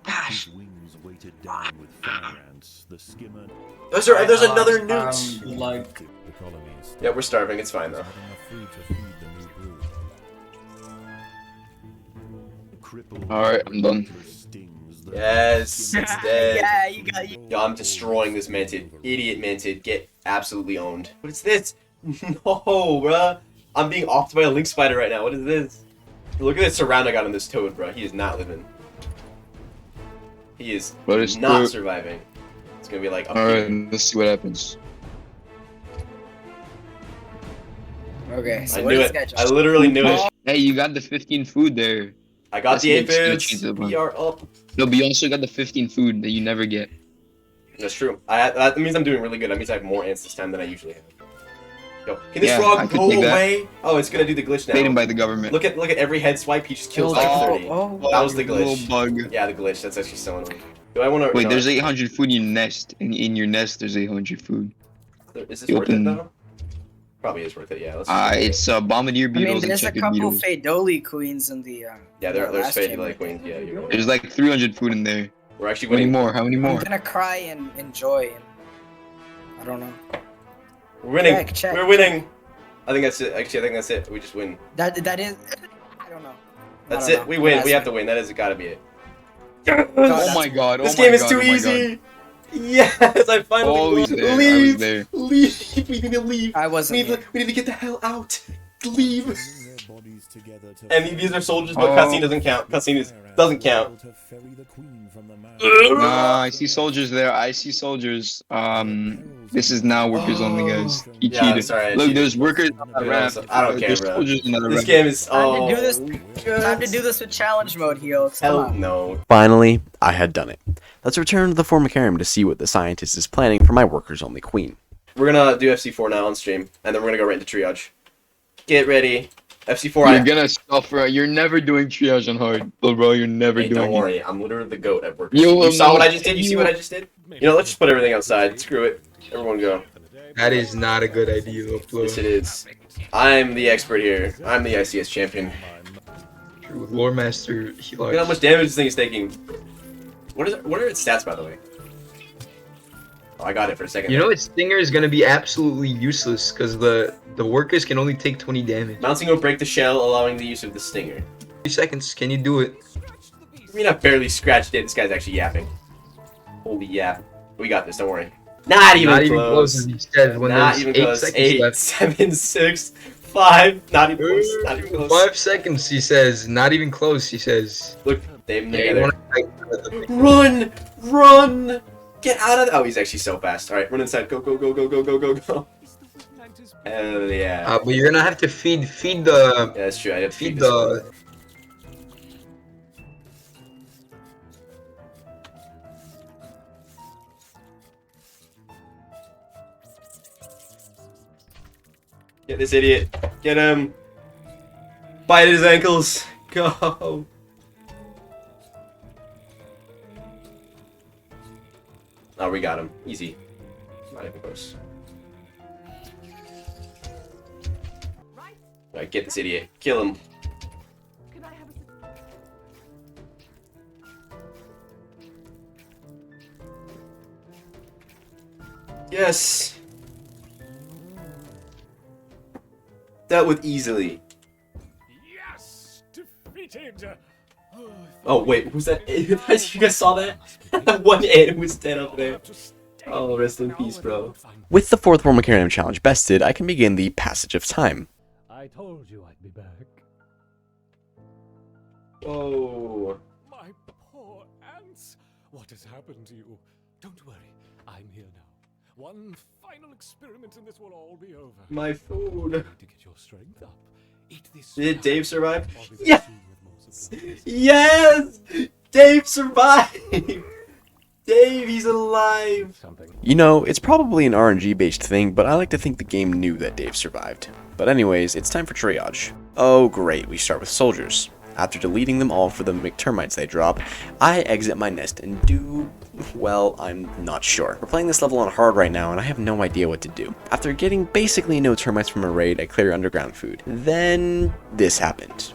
Gosh. Wings weighted down with fire ants, the skimmer There's another newt. Like, the colonies. Yeah, we're starving. It's fine though. Having enough food to feed the new brood. Crippled Alright, I'm done. stings the Yes, it's dead. Yeah, you got you. Yo, I'm destroying this manted. Idiot manted. Get absolutely owned. What is this? No, bruh. I'm being offed by a link spider right now. What is this? Look at the surround I got on this toad, bruh. He is not living. He is But it's not true. surviving. It's gonna be like up Alright, here. let's see what happens. Okay, so I what knew is it. this guy I just... literally knew it. Hey, you got the 15 food there. I got the That's gonna aphids. change the We one. are up. No, but you also got the 15 food that you never get. That's true. That means I'm doing really good. That means I have more ants this time than I usually have. Yo, can this Yeah, I frog could go dig that. away? Oh, it's gonna do the glitch Paid him now. by the government. Look at every head swipe. He just kills like 30. That was the Little glitch. bug. Yeah, the glitch. That's actually so annoying. Do I want to? Wait, there's 800 food in your nest. In your nest, there's 800 food. Is this you worth it open- though? Probably is worth it. Yeah. Let's It's bombardier I mean, beetles and there's a checkered couple beetles. Fadoli queens in the. Yeah, there's last faded chamber. like queens. Yeah, you're right. There's like 300 food in there. We're actually How many winning. more? How many I'm more? gonna cry and enjoy. And... I don't know. We're winning. Check. We're winning. I think that's it. Actually, I think that's it. We just win. That is. I don't know. That's I don't it. know. We win. Last We have one. to win. That has gotta be it. Oh my god. This oh my game is god, too oh my easy. Yes, I finally Holy won. shit, I was Leave. there. Leave. We need to leave. I wasn't. Here. We need to get the hell out. Leave. Bringing their bodies together to And these are soldiers, but Oh. cutscene doesn't count. Cutscene doesn't count. to ferry the queen from the mound. Nah, I see soldiers there. I see soldiers. This is now workers only, guys. He Yeah, cheated. sorry, I Look, cheated. there's workers on that Yeah, raft. I don't care, There's bro. soldiers on that This raft. game is Time to do this. Time to do this with challenge mode, heels. Come Hell on. no. Finally, I had done it. Let's return to the Formicarium to see what the scientist is planning for my workers only queen. We're gonna do FC4 now on stream, and then we're gonna go right into triage. Get ready. FC4. You're gonna suffer. You're never doing triage on hard, bro. You're never Hey, doing don't it. worry, I'm literally the goat at work. You You will saw what not- I just did? You see what I just did? You know, let's just put everything outside. Screw it. Everyone go. That is not a good idea, Flo. Yes, it is. I'm the expert here. I'm the ICS champion. Lore Master, he Look at how much damage this thing is taking. What are its stats, by the way? Oh, I got it for a second. You know, its stinger is gonna be absolutely useless because the workers can only take 20 damage. Mounting will break the shell, allowing the use of the stinger. 3 seconds, can you do it? I mean, I barely scratched it. This guy's actually yapping. Holy yap. We got this, don't worry. Not even close. as he said when Not there's even 8 close. seconds 8, left. 7, 6, 5. Not even close. Not even close. 5 seconds, he says. Not even close, he says. Look, they have them Yeah, you together. wanna fight- Run! Run! Get out of the— oh, he's actually so fast. Alright, run inside. Go, go, go, go, go, go, go, go. Hell yeah. But you're gonna have to feed Yeah, the that's true. I have to feed feed this the. one. Get this idiot. Get him. Bite his ankles. Go. Oh, we got him. Easy. Not even close. Alright, get this idiot. Kill him. Yes. Dealt with easily. Yes, defeated. Oh wait, who's that? You guys saw that? One ant was dead up there. Oh, rest in peace, bro. With the 4th Formicarium challenge bested, I can begin the passage of time. I told you I'd be back. Oh. My poor ants. What has happened to you? Don't worry, I'm here now. One final experiment and this will all be over. My food. Need to get your strength up. Eat this. Did Dave survive? I'll be back Yes! soon with more supplies. Yes! Dave survived! Dave, he's alive! You know, it's probably an RNG based thing, but I like to think the game knew that Dave survived. But anyways, it's time for triage. Oh great, we start with soldiers. After deleting them all for the termites they drop, I exit my nest and do... well, I'm not sure. We're playing this level on hard right now and I have no idea what to do. After getting basically no termites from a raid, I clear underground food. Then this happened.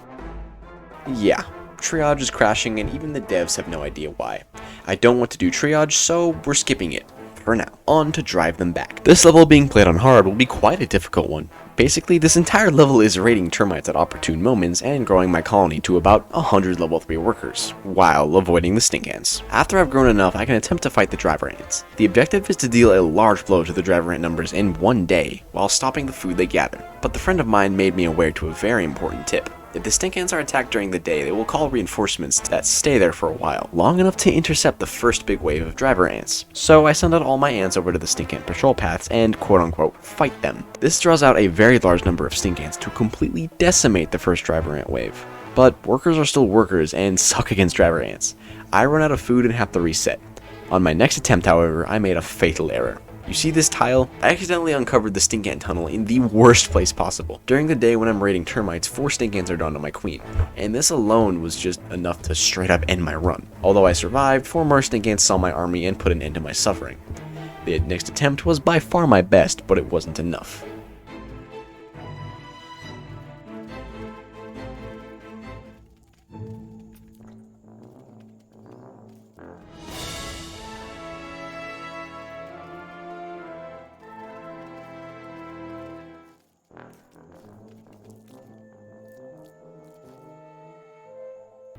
Yeah, triage is crashing and even the devs have no idea why. I don't want to do triage, so we're skipping it. For now, on to drive them back. This level being played on hard will be quite a difficult one. Basically, this entire level is raiding termites at opportune moments and growing my colony to about 100 level 3 workers, while avoiding the stink ants. After I've grown enough, I can attempt to fight the driver ants. The objective is to deal a large blow to the driver ant numbers in one day, while stopping the food they gather. But the friend of mine made me aware to a very important tip. If the stink ants are attacked during the day, they will call reinforcements that stay there for a while, long enough to intercept the first big wave of driver ants. So I send out all my ants over to the stink ant patrol paths and quote-unquote fight them. This draws out a very large number of stink ants to completely decimate the first driver ant wave. But workers are still workers and suck against driver ants. I run out of food and have to reset. On my next attempt, however, I made a fatal error. You see this tile? I accidentally uncovered the stink ant tunnel in the worst place possible. During the day when I'm raiding termites, 4 stink ants are drawn to my queen, and this alone was just enough to straight up end my run. Although I survived, 4 more stink ants saw my army and put an end to my suffering. The next attempt was by far my best, but it wasn't enough.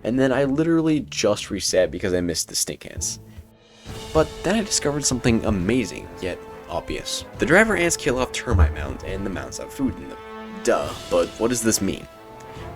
And then I literally just reset because I missed the stink ants. But then I discovered something amazing, yet obvious. The driver ants kill off termite mounds, and the mounds have food in them. Duh, but what does this mean?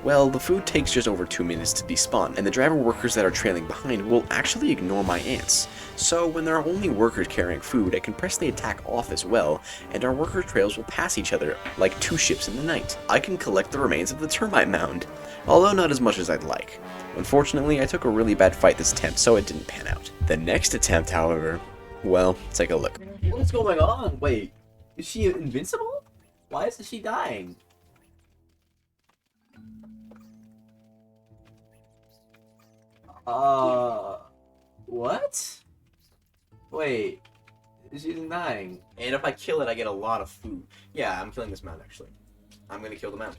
Well, the food takes just over 2 minutes to despawn, and the driver workers that are trailing behind will actually ignore my ants. So when there are only workers carrying food, I can press the attack off as well, and our worker trails will pass each other like 2 ships in the night. I can collect the remains of the termite mound, although not as much as I'd like. Unfortunately, I took a really bad fight this attempt, so it didn't pan out. The next attempt, however, well, take a look. What's going on? Wait, is she invincible? Why isn't she dying? What? Wait, she isn't dying. And if I kill it, I get a lot of food. Yeah, I'm killing this mound, actually. I'm gonna kill the mound.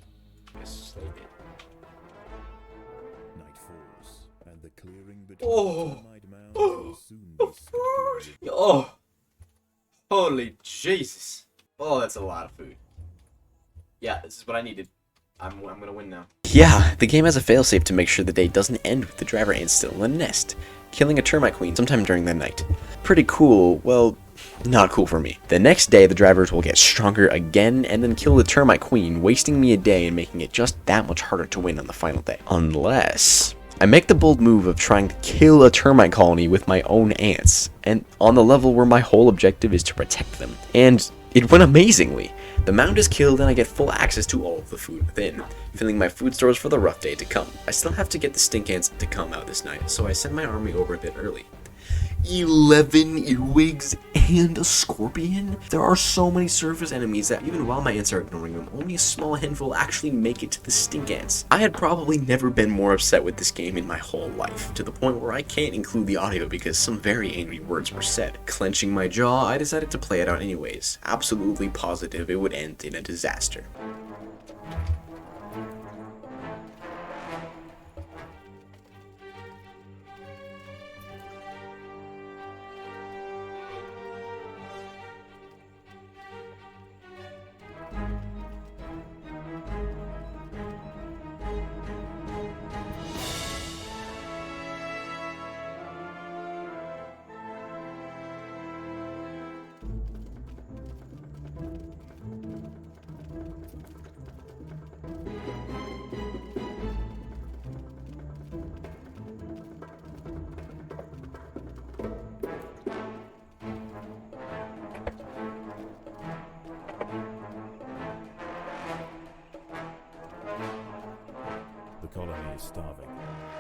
Yes, they did. Night falls, and the clearing between Oh. the termite mounds will soon be scattered. Oh! Holy Jesus! Oh, that's a lot of food. Yeah, this is what I needed. I'm gonna win now. Yeah, the game has a failsafe to make sure the day doesn't end with the driver ants still in the nest, killing a termite queen sometime during the night. Pretty cool, well, not cool for me. The next day, the drivers will get stronger again and then kill the termite queen, wasting me a day and making it just that much harder to win on the final day. Unless I make the bold move of trying to kill a termite colony with my own ants, and on the level where my whole objective is to protect them. And it went amazingly. The mound is killed and I get full access to all of the food within, filling my food stores for the rough day to come. I still have to get the stink ants to come out this night, so I send my army over a bit early. 11 earwigs and a scorpion? There are so many surface enemies that even while my ants are ignoring them, only a small handful actually make it to the stink ants. I had probably never been more upset with this game in my whole life, to the point where I can't include the audio because some very angry words were said. Clenching my jaw, I decided to play it out anyways, absolutely positive it would end in a disaster.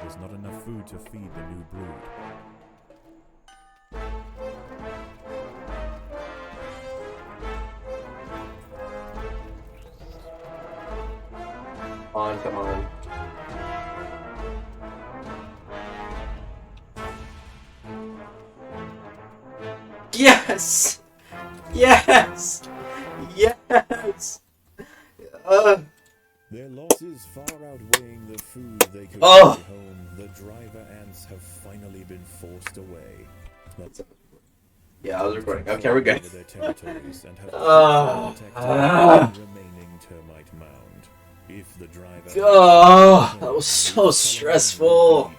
There's not enough food to feed the new brood. Come on. Yes! Yes! Yes! Their losses far outweighing the food they could Oh! carry home, the driver ants have finally been forced away. Yeah, I was recording. Okay, we're good. Their territories and have Ah. protected the remaining termite mound. If the driver Oh, that was so stressful.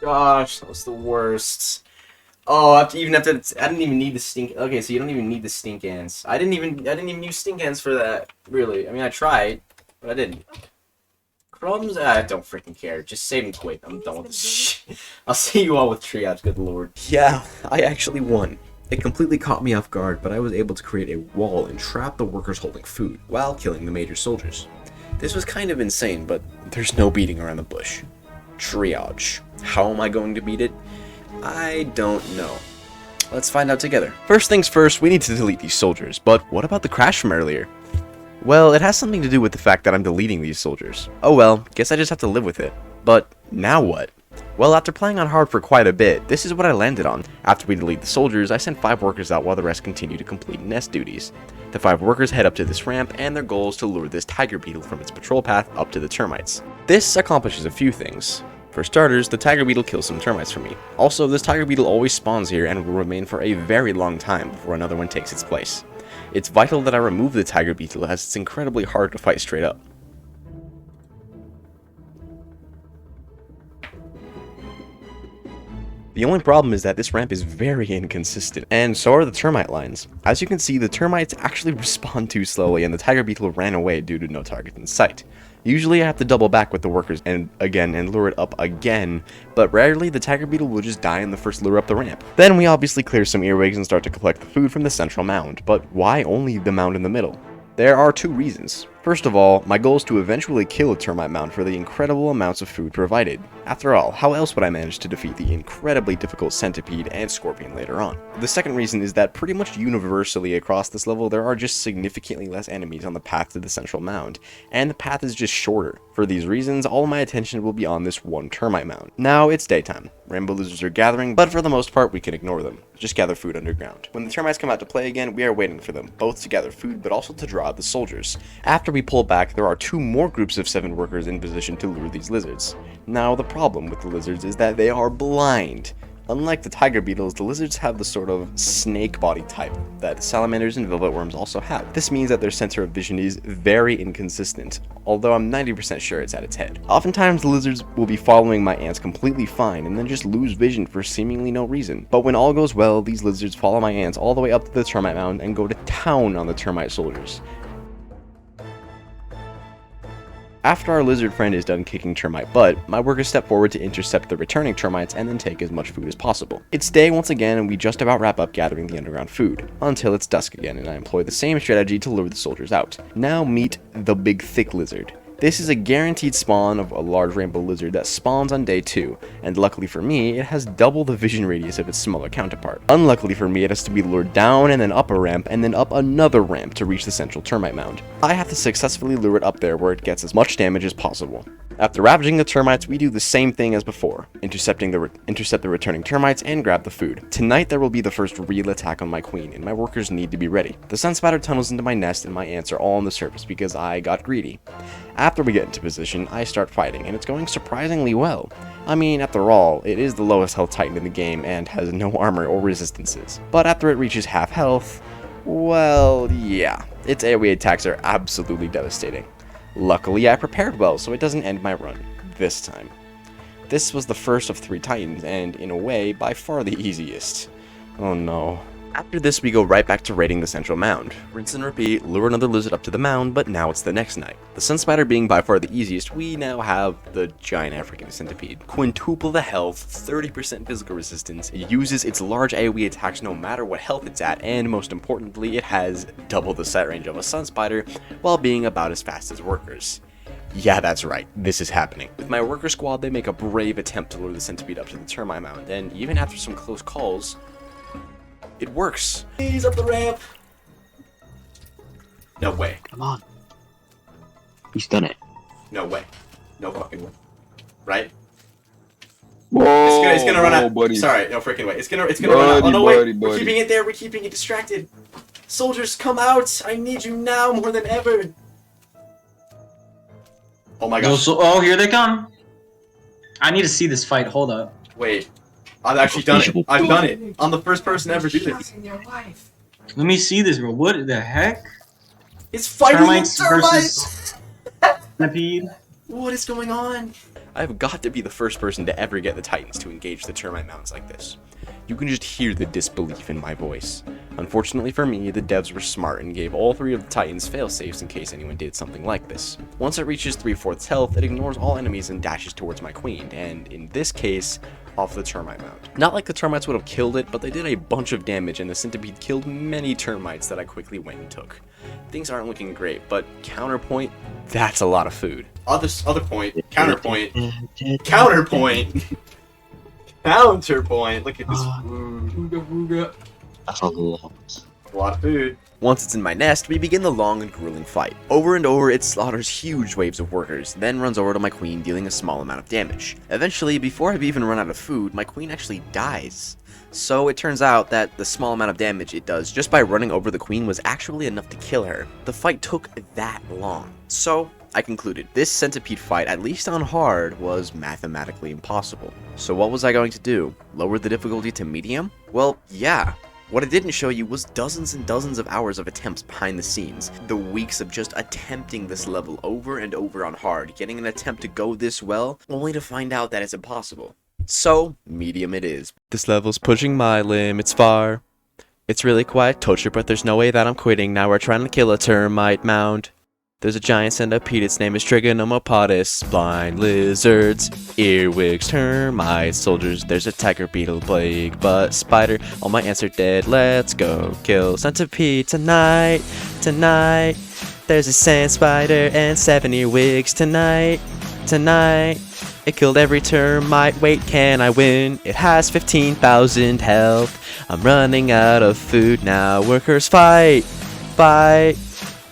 Gosh, that was the worst. Oh, I didn't even need the stink. Okay, so you don't even need the stink ants. I didn't even use stink ants for that. Really, I mean, I tried, but I didn't. Crumbs? I don't freaking care. Just save and quit. I'm done with this shit. I'll see you all with Triage, good lord. Yeah, I actually won. It completely caught me off guard, but I was able to create a wall and trap the workers holding food, while killing the major soldiers. This was kind of insane, but there's no beating around the bush. Triage. How am I going to beat it? I don't know. Let's find out together. First things first, we need to delete these soldiers, but what about the crash from earlier? Well, it has something to do with the fact that I'm deleting these soldiers. Oh well, guess I just have to live with it. But now what? Well, after playing on hard for quite a bit, this is what I landed on. After we delete the soldiers, I sent 5 workers out while the rest continue to complete nest duties. The 5 workers head up to this ramp, and their goal is to lure this tiger beetle from its patrol path up to the termites. This accomplishes a few things. For starters, the tiger beetle kills some termites for me. Also, this tiger beetle always spawns here and will remain for a very long time before another one takes its place. It's vital that I remove the tiger beetle as it's incredibly hard to fight straight up. The only problem is that this ramp is very inconsistent, and so are the termite lines. As you can see, the termites actually respond too slowly, and the tiger beetle ran away due to no target in sight. Usually I have to double back with the workers and lure it up again, but rarely the tiger beetle will just die in the first lure up the ramp. Then we obviously clear some earwigs and start to collect the food from the central mound, but why only the mound in the middle? There are 2 reasons. First of all, my goal is to eventually kill a termite mound for the incredible amounts of food provided. After all, how else would I manage to defeat the incredibly difficult centipede and scorpion later on? The second reason is that pretty much universally across this level, there are just significantly less enemies on the path to the central mound, and the path is just shorter. For these reasons, all my attention will be on this one termite mound. Now it's daytime. Rainbow lizards are gathering, but for the most part we can ignore them. Just gather food underground. When the termites come out to play again, we are waiting for them, both to gather food but also to draw out the soldiers. After we pull back, there are 2 more groups of 7 workers in position to lure these lizards. Now the problem with the lizards is that they are blind. Unlike the tiger beetles, the lizards have the sort of snake body type that salamanders and velvet worms also have. This means that their center of vision is very inconsistent, although I'm 90% sure it's at its head. Oftentimes the lizards will be following my ants completely fine and then just lose vision for seemingly no reason. But when all goes well, these lizards follow my ants all the way up to the termite mound and go to town on the termite soldiers. After our lizard friend is done kicking termite butt, my workers step forward to intercept the returning termites and then take as much food as possible. It's day once again and we just about wrap up gathering the underground food, until it's dusk again and I employ the same strategy to lure the soldiers out. Now meet the big thick lizard. This is a guaranteed spawn of a large rainbow lizard that spawns on day 2, and luckily for me, it has double the vision radius of its smaller counterpart. Unluckily for me, it has to be lured down and then up a ramp and then up another ramp to reach the central termite mound. I have to successfully lure it up there where it gets as much damage as possible. After ravaging the termites, we do the same thing as before, intercept the returning termites and grab the food. Tonight there will be the first real attack on my queen, and my workers need to be ready. The sun spider tunnels into my nest and my ants are all on the surface because I got greedy. After we get into position, I start fighting, and it's going surprisingly well. I mean, after all, it is the lowest health titan in the game and has no armor or resistances. But after it reaches half health, well, yeah, its AoE attacks are absolutely devastating. Luckily, I prepared well, so it doesn't end my run this time. This was the first of 3 titans, and in a way, by far the easiest. Oh no. After this, we go right back to raiding the central mound. Rinse and repeat, lure another lizard up to the mound, but now it's the next night. The sun spider being by far the easiest, we now have the giant African centipede. Quintuple the health, 30% physical resistance, it uses its large AoE attacks no matter what health it's at, and most importantly, it has double the sight range of a sun spider, while being about as fast as workers. Yeah, that's right, this is happening. With my worker squad, they make a brave attempt to lure the centipede up to the termite mound, and even after some close calls, it works. He's up the ramp. No way. Come on. He's done it. No way. No fucking way. Right? Whoa, It's gonna run out. buddy. Sorry, no freaking way. It's gonna run out. Oh no, buddy, wait. We're buddy. keeping it there. We're keeping it distracted. Soldiers, come out. I need you now more than ever. Oh my gosh. Oh, here they come. I need to see this fight. Hold up. Wait. I've actually done it. I've done it. I'm the first person to ever do this. Let me see this, bro. What the heck? It's fighting Termites termites. versus centipede. What is going on? I've got to be the first person to ever get the Titans to engage the termite mounds like this. You can just hear the disbelief in my voice. Unfortunately for me, the devs were smart and gave all 3 of the Titans failsafes in case anyone did something like this. Once it reaches 3/4 health, it ignores all enemies and dashes towards my queen, and in this case, off the termite mound. Not like the termites would have killed it, but they did a bunch of damage and the centipede killed many termites that I quickly went and took. Things aren't looking great, but counterpoint, that's a lot of food. Other point. Counterpoint. Counterpoint. Counterpoint. Look at this food. That's a lot. A lot of food. Once it's in my nest, we begin the long and grueling fight. Over and over, it slaughters huge waves of workers, then runs over to my queen, dealing a small amount of damage. Eventually, before I've even run out of food, my queen actually dies. So it turns out that the small amount of damage it does just by running over the queen was actually enough to kill her. The fight took that long. So I concluded this centipede fight, at least on hard, was mathematically impossible. So what was I going to do? Lower the difficulty to medium? Well, yeah. What I didn't show you was dozens and dozens of hours of attempts behind the scenes. The weeks of just attempting this level over and over on hard, getting an attempt to go this well, only to find out that it's impossible. So, medium it is. This level's pushing my limits far. It's really quite torture, but there's no way that I'm quitting. Now we're trying to kill a termite mound. There's a giant centipede, its name is Trigonomopotus. Blind lizards, earwigs, termites, soldiers. There's a tiger beetle, plague, but spider. All my ants are dead. Let's go kill centipede tonight. Tonight. There's a sand spider and 7 earwigs tonight. Tonight. It killed every termite. Wait, can I win? It has 15,000 health. I'm running out of food now. Workers fight. Fight.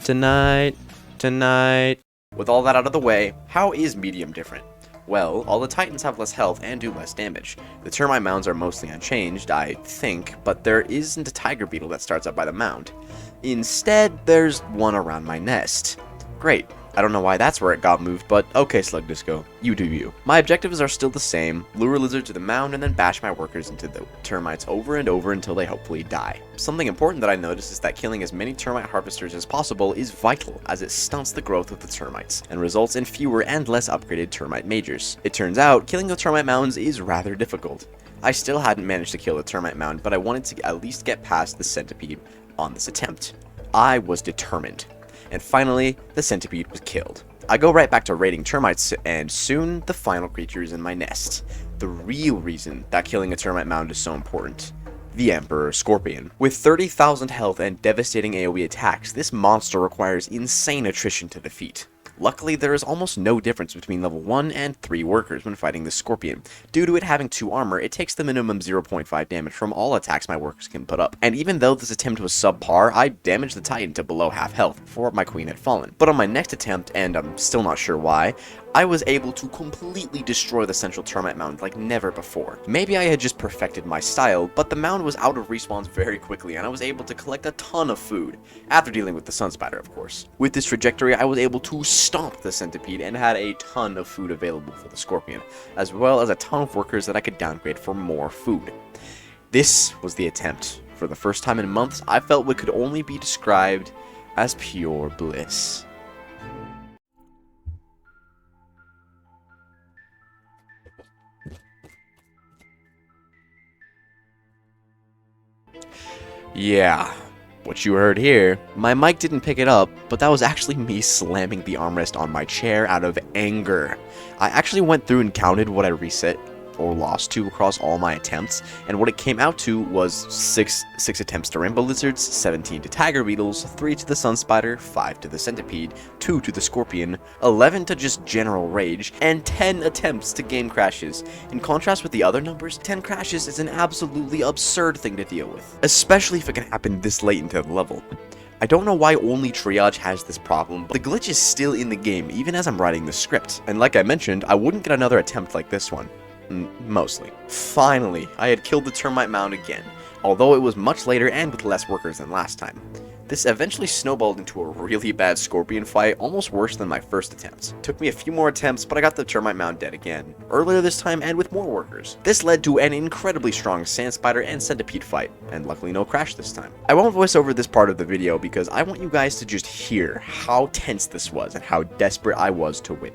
Tonight. Tonight. With all that out of the way, how is medium different? Well, all the Titans have less health and do less damage. The termite mounds are mostly unchanged, I think, but there isn't a tiger beetle that starts up by the mound. Instead, there's one around my nest. Great. I don't know why that's where it got moved, but okay, Slug Disco, you do you. My objectives are still the same: lure a lizard to the mound and then bash my workers into the termites over and over until they hopefully die. Something important that I noticed is that killing as many termite harvesters as possible is vital, as it stunts the growth of the termites, and results in fewer and less upgraded termite majors. It turns out, killing the termite mounds is rather difficult. I still hadn't managed to kill the termite mound, but I wanted to at least get past the centipede on this attempt. I was determined. And finally, the centipede was killed. I go right back to raiding termites, and soon the final creature is in my nest. The real reason that killing a termite mound is so important. The Emperor Scorpion. With 30,000 health and devastating AoE attacks, this monster requires insane attrition to defeat. Luckily, there is almost no difference between level 1 and 3 workers when fighting the Scorpion. Due to it having 2 armor, it takes the minimum 0.5 damage from all attacks my workers can put up. And even though this attempt was subpar, I damaged the Titan to below half health before my queen had fallen. But on my next attempt, and I'm still not sure why, I was able to completely destroy the central termite mound like never before. Maybe I had just perfected my style, but the mound was out of respawns very quickly and I was able to collect a ton of food, after dealing with the sun spider of course. With this trajectory, I was able to stomp the centipede and had a ton of food available for the scorpion, as well as a ton of workers that I could downgrade for more food. This was the attempt. For the first time in months, I felt what could only be described as pure bliss. Yeah, what you heard here, my mic didn't pick it up, but that was actually me slamming the armrest on my chair out of anger. I actually went through and counted what I reset or lost to across all my attempts, and what it came out to was 6 attempts to rainbow lizards, 17 to tiger beetles, 3 to the sun spider, 5 to the centipede, 2 to the scorpion, 11 to just general rage, and 10 attempts to game crashes. In contrast with the other numbers, 10 crashes is an absolutely absurd thing to deal with, especially if it can happen this late into the level. I don't know why only Triage has this problem, but the glitch is still in the game even as I'm writing the script, and like I mentioned, I wouldn't get another attempt like this one. Mostly. Finally, I had killed the termite mound again, although it was much later and with less workers than last time. This eventually snowballed into a really bad scorpion fight, almost worse than my first attempt. Took me a few more attempts, but I got the termite mound dead again, earlier this time and with more workers. This led to an incredibly strong sand spider and centipede fight, and luckily no crash this time. I won't voice over this part of the video because I want you guys to just hear how tense this was and how desperate I was to win.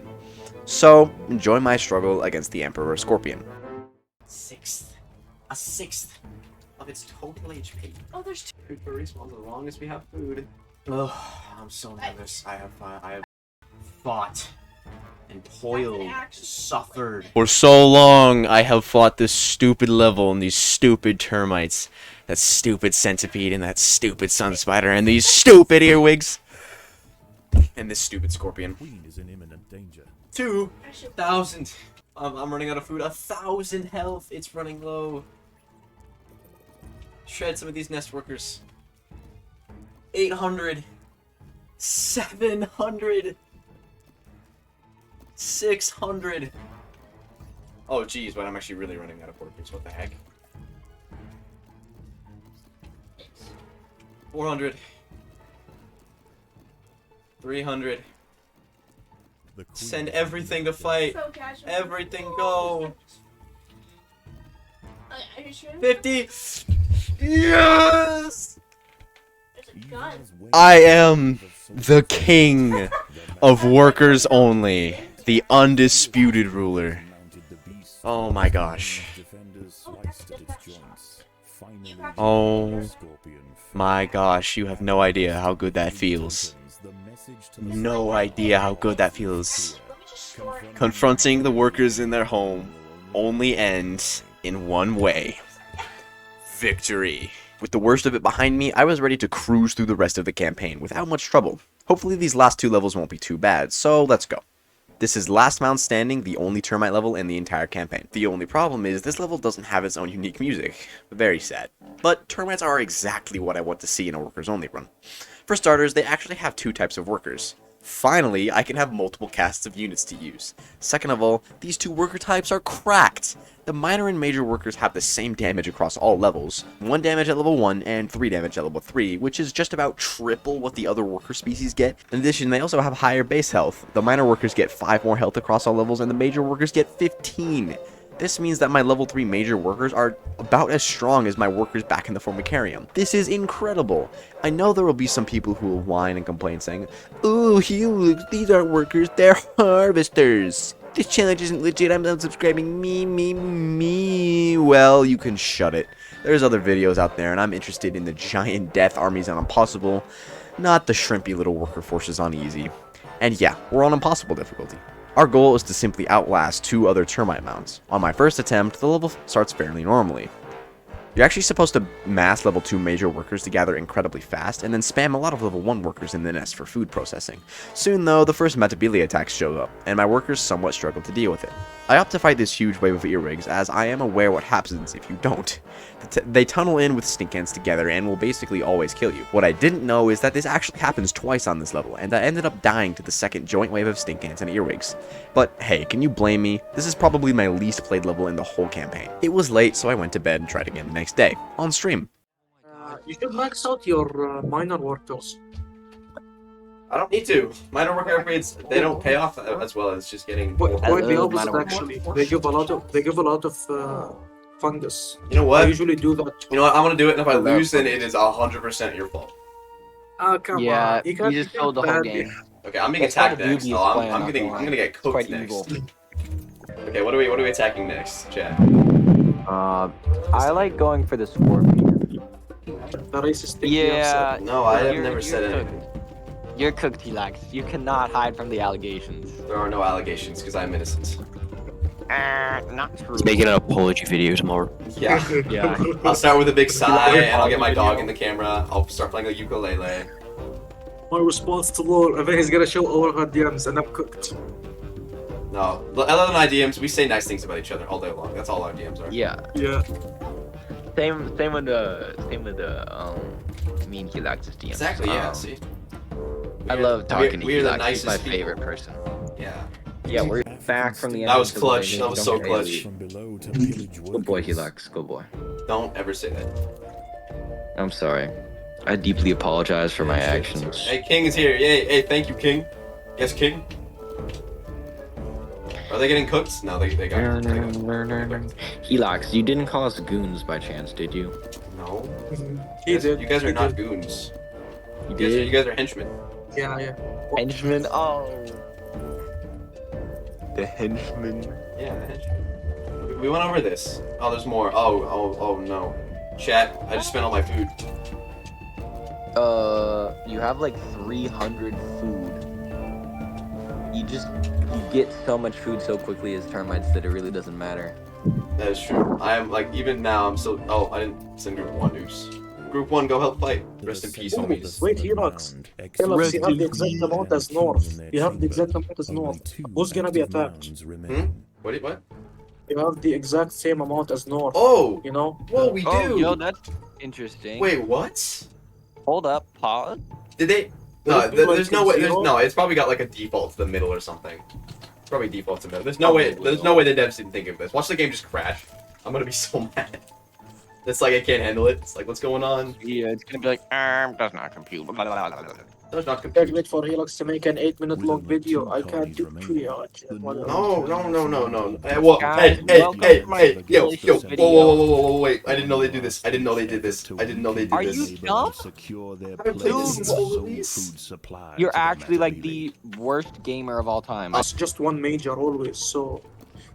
So, enjoy my struggle against the Emperor Scorpion. A sixth of its total HP. Oh, there's 2 food for respawn as long as we have food. Oh, I'm so nervous. I have fought and toiled, suffered. For so long, I have fought this stupid level and these stupid termites, that stupid centipede and that stupid sun spider and these stupid earwigs, and this stupid scorpion. Queen is in imminent danger. 2,000. I'm running out of food. 1,000 health. It's running low. Shred some of these nest workers. 800. 700. 600. Oh, geez. But I'm actually really running out of workers. What the heck? 400. 300. Send everything to fight. Everything go. 50. Yes! I am the king of workers only, the undisputed ruler. Oh my gosh. Oh my gosh, you have no idea how good that feels. No idea how good that feels. Confronting the workers in their home only ends in one way. Victory. With the worst of it behind me, I was ready to cruise through the rest of the campaign without much trouble. Hopefully these last 2 levels won't be too bad, so let's go. This is Last Mound Standing, the only termite level in the entire campaign. The only problem is this level doesn't have its own unique music. Very sad. But termites are exactly what I want to see in a workers only run. For starters, they actually have 2 types of workers. Finally, I can have multiple casts of units to use. Second of all, these 2 worker types are cracked. The minor and major workers have the same damage across all levels, 1 damage at level 1 and 3 damage at level 3, which is just about triple what the other worker species get. In addition, they also have higher base health. The minor workers get 5 more health across all levels and the major workers get 15. This means that my level 3 major workers are about as strong as my workers back in the Formicarium. This is incredible. I know there will be some people who will whine and complain saying, "Ooh, Hugh, these aren't workers, they're harvesters. This challenge isn't legit, I'm unsubscribing, me. Well, you can shut it. There's other videos out there and I'm interested in the giant death armies on Impossible, not the shrimpy little worker forces on Easy. And yeah, we're on Impossible difficulty. Our goal is to simply outlast 2 other termite mounds. On my first attempt, the level starts fairly normally. You're actually supposed to mass level 2 major workers to gather incredibly fast, and then spam a lot of level 1 workers in the nest for food processing. Soon though, the first Metabili attacks show up, and my workers somewhat struggle to deal with it. I opt to fight this huge wave of earwigs, as I am aware what happens if you don't. They tunnel in with stinkants together and will basically always kill you. What I didn't know is that this actually happens twice on this level, and I ended up dying to the second joint wave of stinkants and earwigs. But hey, can you blame me? This is probably my least played level in the whole campaign. It was late, so I went to bed and tried again the next day, on stream. You should max out your minor workers. I don't need to. Minor worker upgrades, they don't pay off as well as just getting. Quite the opposite, actually. They give a lot of fungus. You know what? I usually do that. You know what? I'm gonna do it, and if I lose, then it is 100% your fault. Come Yeah, on. you just killed the whole game. Okay, I'm being That's attacked kinda next. dubious So plan, I'm not gonna gonna get cooked quite next. evil. Okay, what are we attacking next, Chad? I like going for the scorpion. The racist thing you have said. No, I have You're- never you're said cooked. anything. You're cooked, Helax. You cannot hide from the allegations. There are no allegations because I'm innocent. Not true. He's making an apology video tomorrow. Yeah. Yeah. I'll start with a big sigh and I'll get my dog in the camera. I'll start playing a ukulele. My response to Lord, and then he's gonna show all her DMs, and I'm cooked. No, other than our DMs, we say nice things about each other all day long. That's all our DMs are. Yeah. Yeah. Same with the me and Helax's DMs. Exactly. Yeah. See. I love talking to We're the Helax. He's my nicest people. favorite person. Yeah. Yeah, we're back from the end. That was of the clutch. voyage. That was Don't so get clutch. really- Good boy, Helax. Good boy. Don't ever say that. I'm sorry. I deeply apologize for my actions. Hey, King is here. Yay! Hey, thank you, King. Yes, King. Are they getting cooked? No, they got. Helax, you didn't call us goons by chance, did you? No. He did. You guys are He not did. goons. You You guys are henchmen. Yeah. Henchman? Oh. The henchman. Yeah, henchmen. We went over this. Oh, there's more. Oh no. Chat, I just spent all my food. You have like 300 food. You get so much food so quickly as termites that it really doesn't matter. That is true. I am like, even now, I'm still. Oh, I didn't send group 1 news. Group 1, go help fight. Rest in peace, homies. Wait, Helax. Helax, you have the exact amount as North. You have the exact amount as North. Who's gonna be attacked? What? You have the exact same amount as North. Oh! You know? Whoa, we do! Oh, yo, that's interesting. Wait, what? Hold up, pause. Did they? No, Would it be there's like no way. zero? There's no. It's probably got like a default to the middle or something. Probably default to middle. There's no way. There's no way the devs didn't think of this. Watch the game just crash. I'm gonna be so mad. It's like I can't handle it. It's like, what's going on? Yeah, it's gonna be like, does not compute. Does not compute. Wait for Helax to make an 8-minute long video. I can't do triage. No. Well, Guys, hey, welcome to my yo, delicious whoa, wait. I didn't know they do this. I didn't know they did this. Are you dumb? I haven't played this since full release. You're actually like the worst gamer of all time. It's just one major always, so...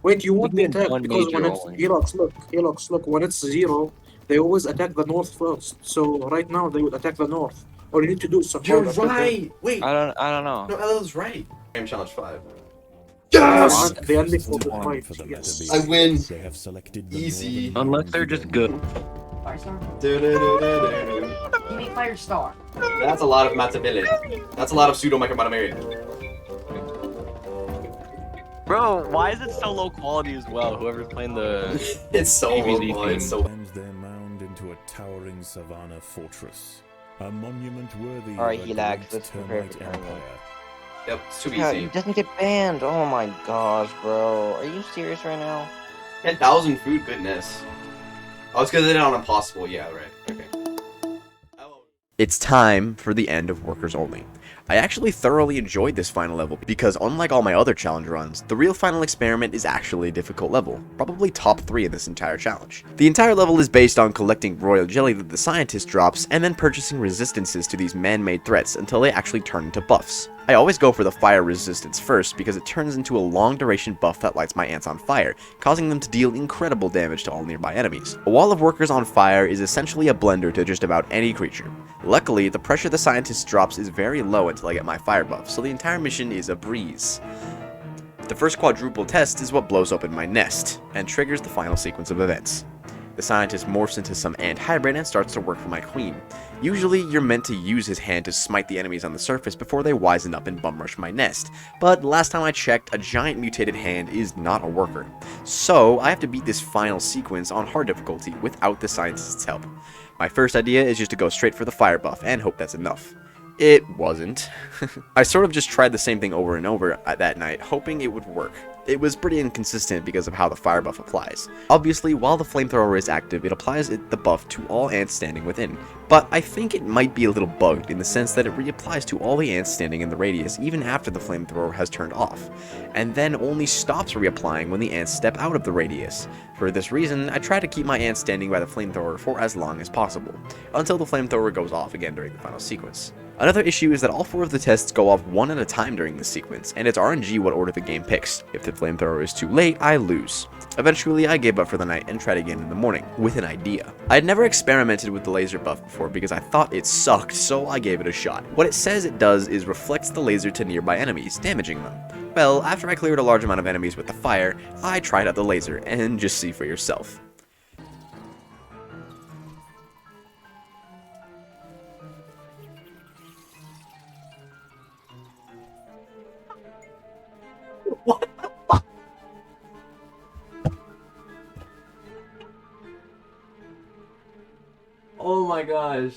Wait, you won't be attacked One because major when it's... only. Helax, look, when it's 0, they always attack the North first. So right now, they would attack the North. All you need to do is support You're after that. right. Wait. I don't know. No, Ella's right. Game challenge 5. Yes! The ending for the fight, yes. I win. They have selected the Easy. Unless they're just good. Give me Firestar. That's a lot of matability. That's a lot of pseudo micromanamary. Bro, why is it so low quality as well? Whoever's playing the It's so DBZ horrible. It's so. Turns their mound into a towering savanna fortress, a monument worthy Alright, of a Helax, great let's prepare termite for tournament. empire. Yep, it's too God, easy. it doesn't get banned. Oh my gosh, bro. Are you serious right now? 10,000 food, goodness. Oh, it's because they did it on impossible. Yeah, right. Okay. It's time for the end of Workers Only. I actually thoroughly enjoyed this final level because unlike all my other challenge runs, the real final experiment is actually a difficult level, probably top 3 in this entire challenge. The entire level is based on collecting royal jelly that the scientist drops and then purchasing resistances to these man-made threats until they actually turn into buffs. I always go for the fire resistance first because it turns into a long duration buff that lights my ants on fire, causing them to deal incredible damage to all nearby enemies. A wall of workers on fire is essentially a blender to just about any creature. Luckily, the pressure the scientist drops is very low until I get my fire buff, so the entire mission is a breeze. The first quadruple test is what blows open my nest, and triggers the final sequence of events. The scientist morphs into some ant hybrid and starts to work for my queen. Usually, you're meant to use his hand to smite the enemies on the surface before they wisen up and bum rush my nest, but last time I checked, a giant mutated hand is not a worker. So, I have to beat this final sequence on hard difficulty without the scientist's help. My first idea is just to go straight for the fire buff and hope that's enough. It wasn't. I sort of just tried the same thing over and over that night, hoping it would work. It was pretty inconsistent because of how the fire buff applies. Obviously, while the flamethrower is active, it applies the buff to all ants standing within, but I think it might be a little bugged in the sense that it reapplies to all the ants standing in the radius even after the flamethrower has turned off, and then only stops reapplying when the ants step out of the radius. For this reason, I try to keep my ants standing by the flamethrower for as long as possible, until the flamethrower goes off again during the final sequence. Another issue is that all 4 of the tests go off one at a time during this sequence, and it's RNG what order the game picks. If the flamethrower is too late, I lose. Eventually, I gave up for the night and tried again in the morning, with an idea. I had never experimented with the laser buff before because I thought it sucked, so I gave it a shot. What it says it does is reflects the laser to nearby enemies, damaging them. Well, after I cleared a large amount of enemies with the fire, I tried out the laser, and just see for yourself. What the fuck? Oh my gosh.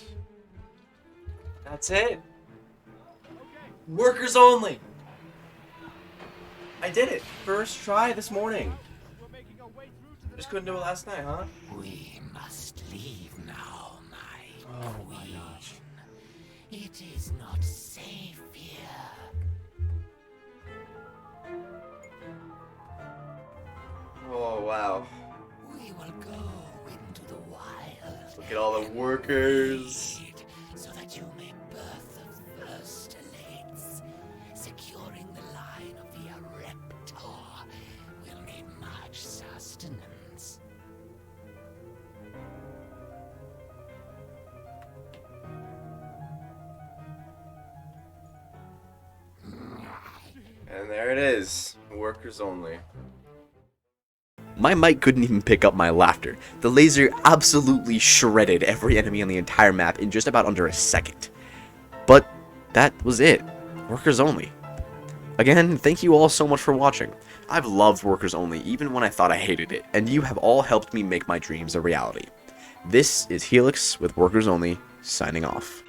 That's it? Workers only! I did it! First try this morning. Just couldn't do it last night, huh? We must leave now, my queen. It is not safe here. Oh wow. We will go into the wild. Look at all the workers. So that you may birth the first elites. Securing the line of the Areptor will need much sustenance. And there it is. Workers only. My mic couldn't even pick up my laughter. The laser absolutely shredded every enemy on the entire map in just about under a second. But that was it. Workers only. Again, thank you all so much for watching. I've loved Workers Only even when I thought I hated it, and you have all helped me make my dreams a reality. This is Helix with Workers Only, signing off.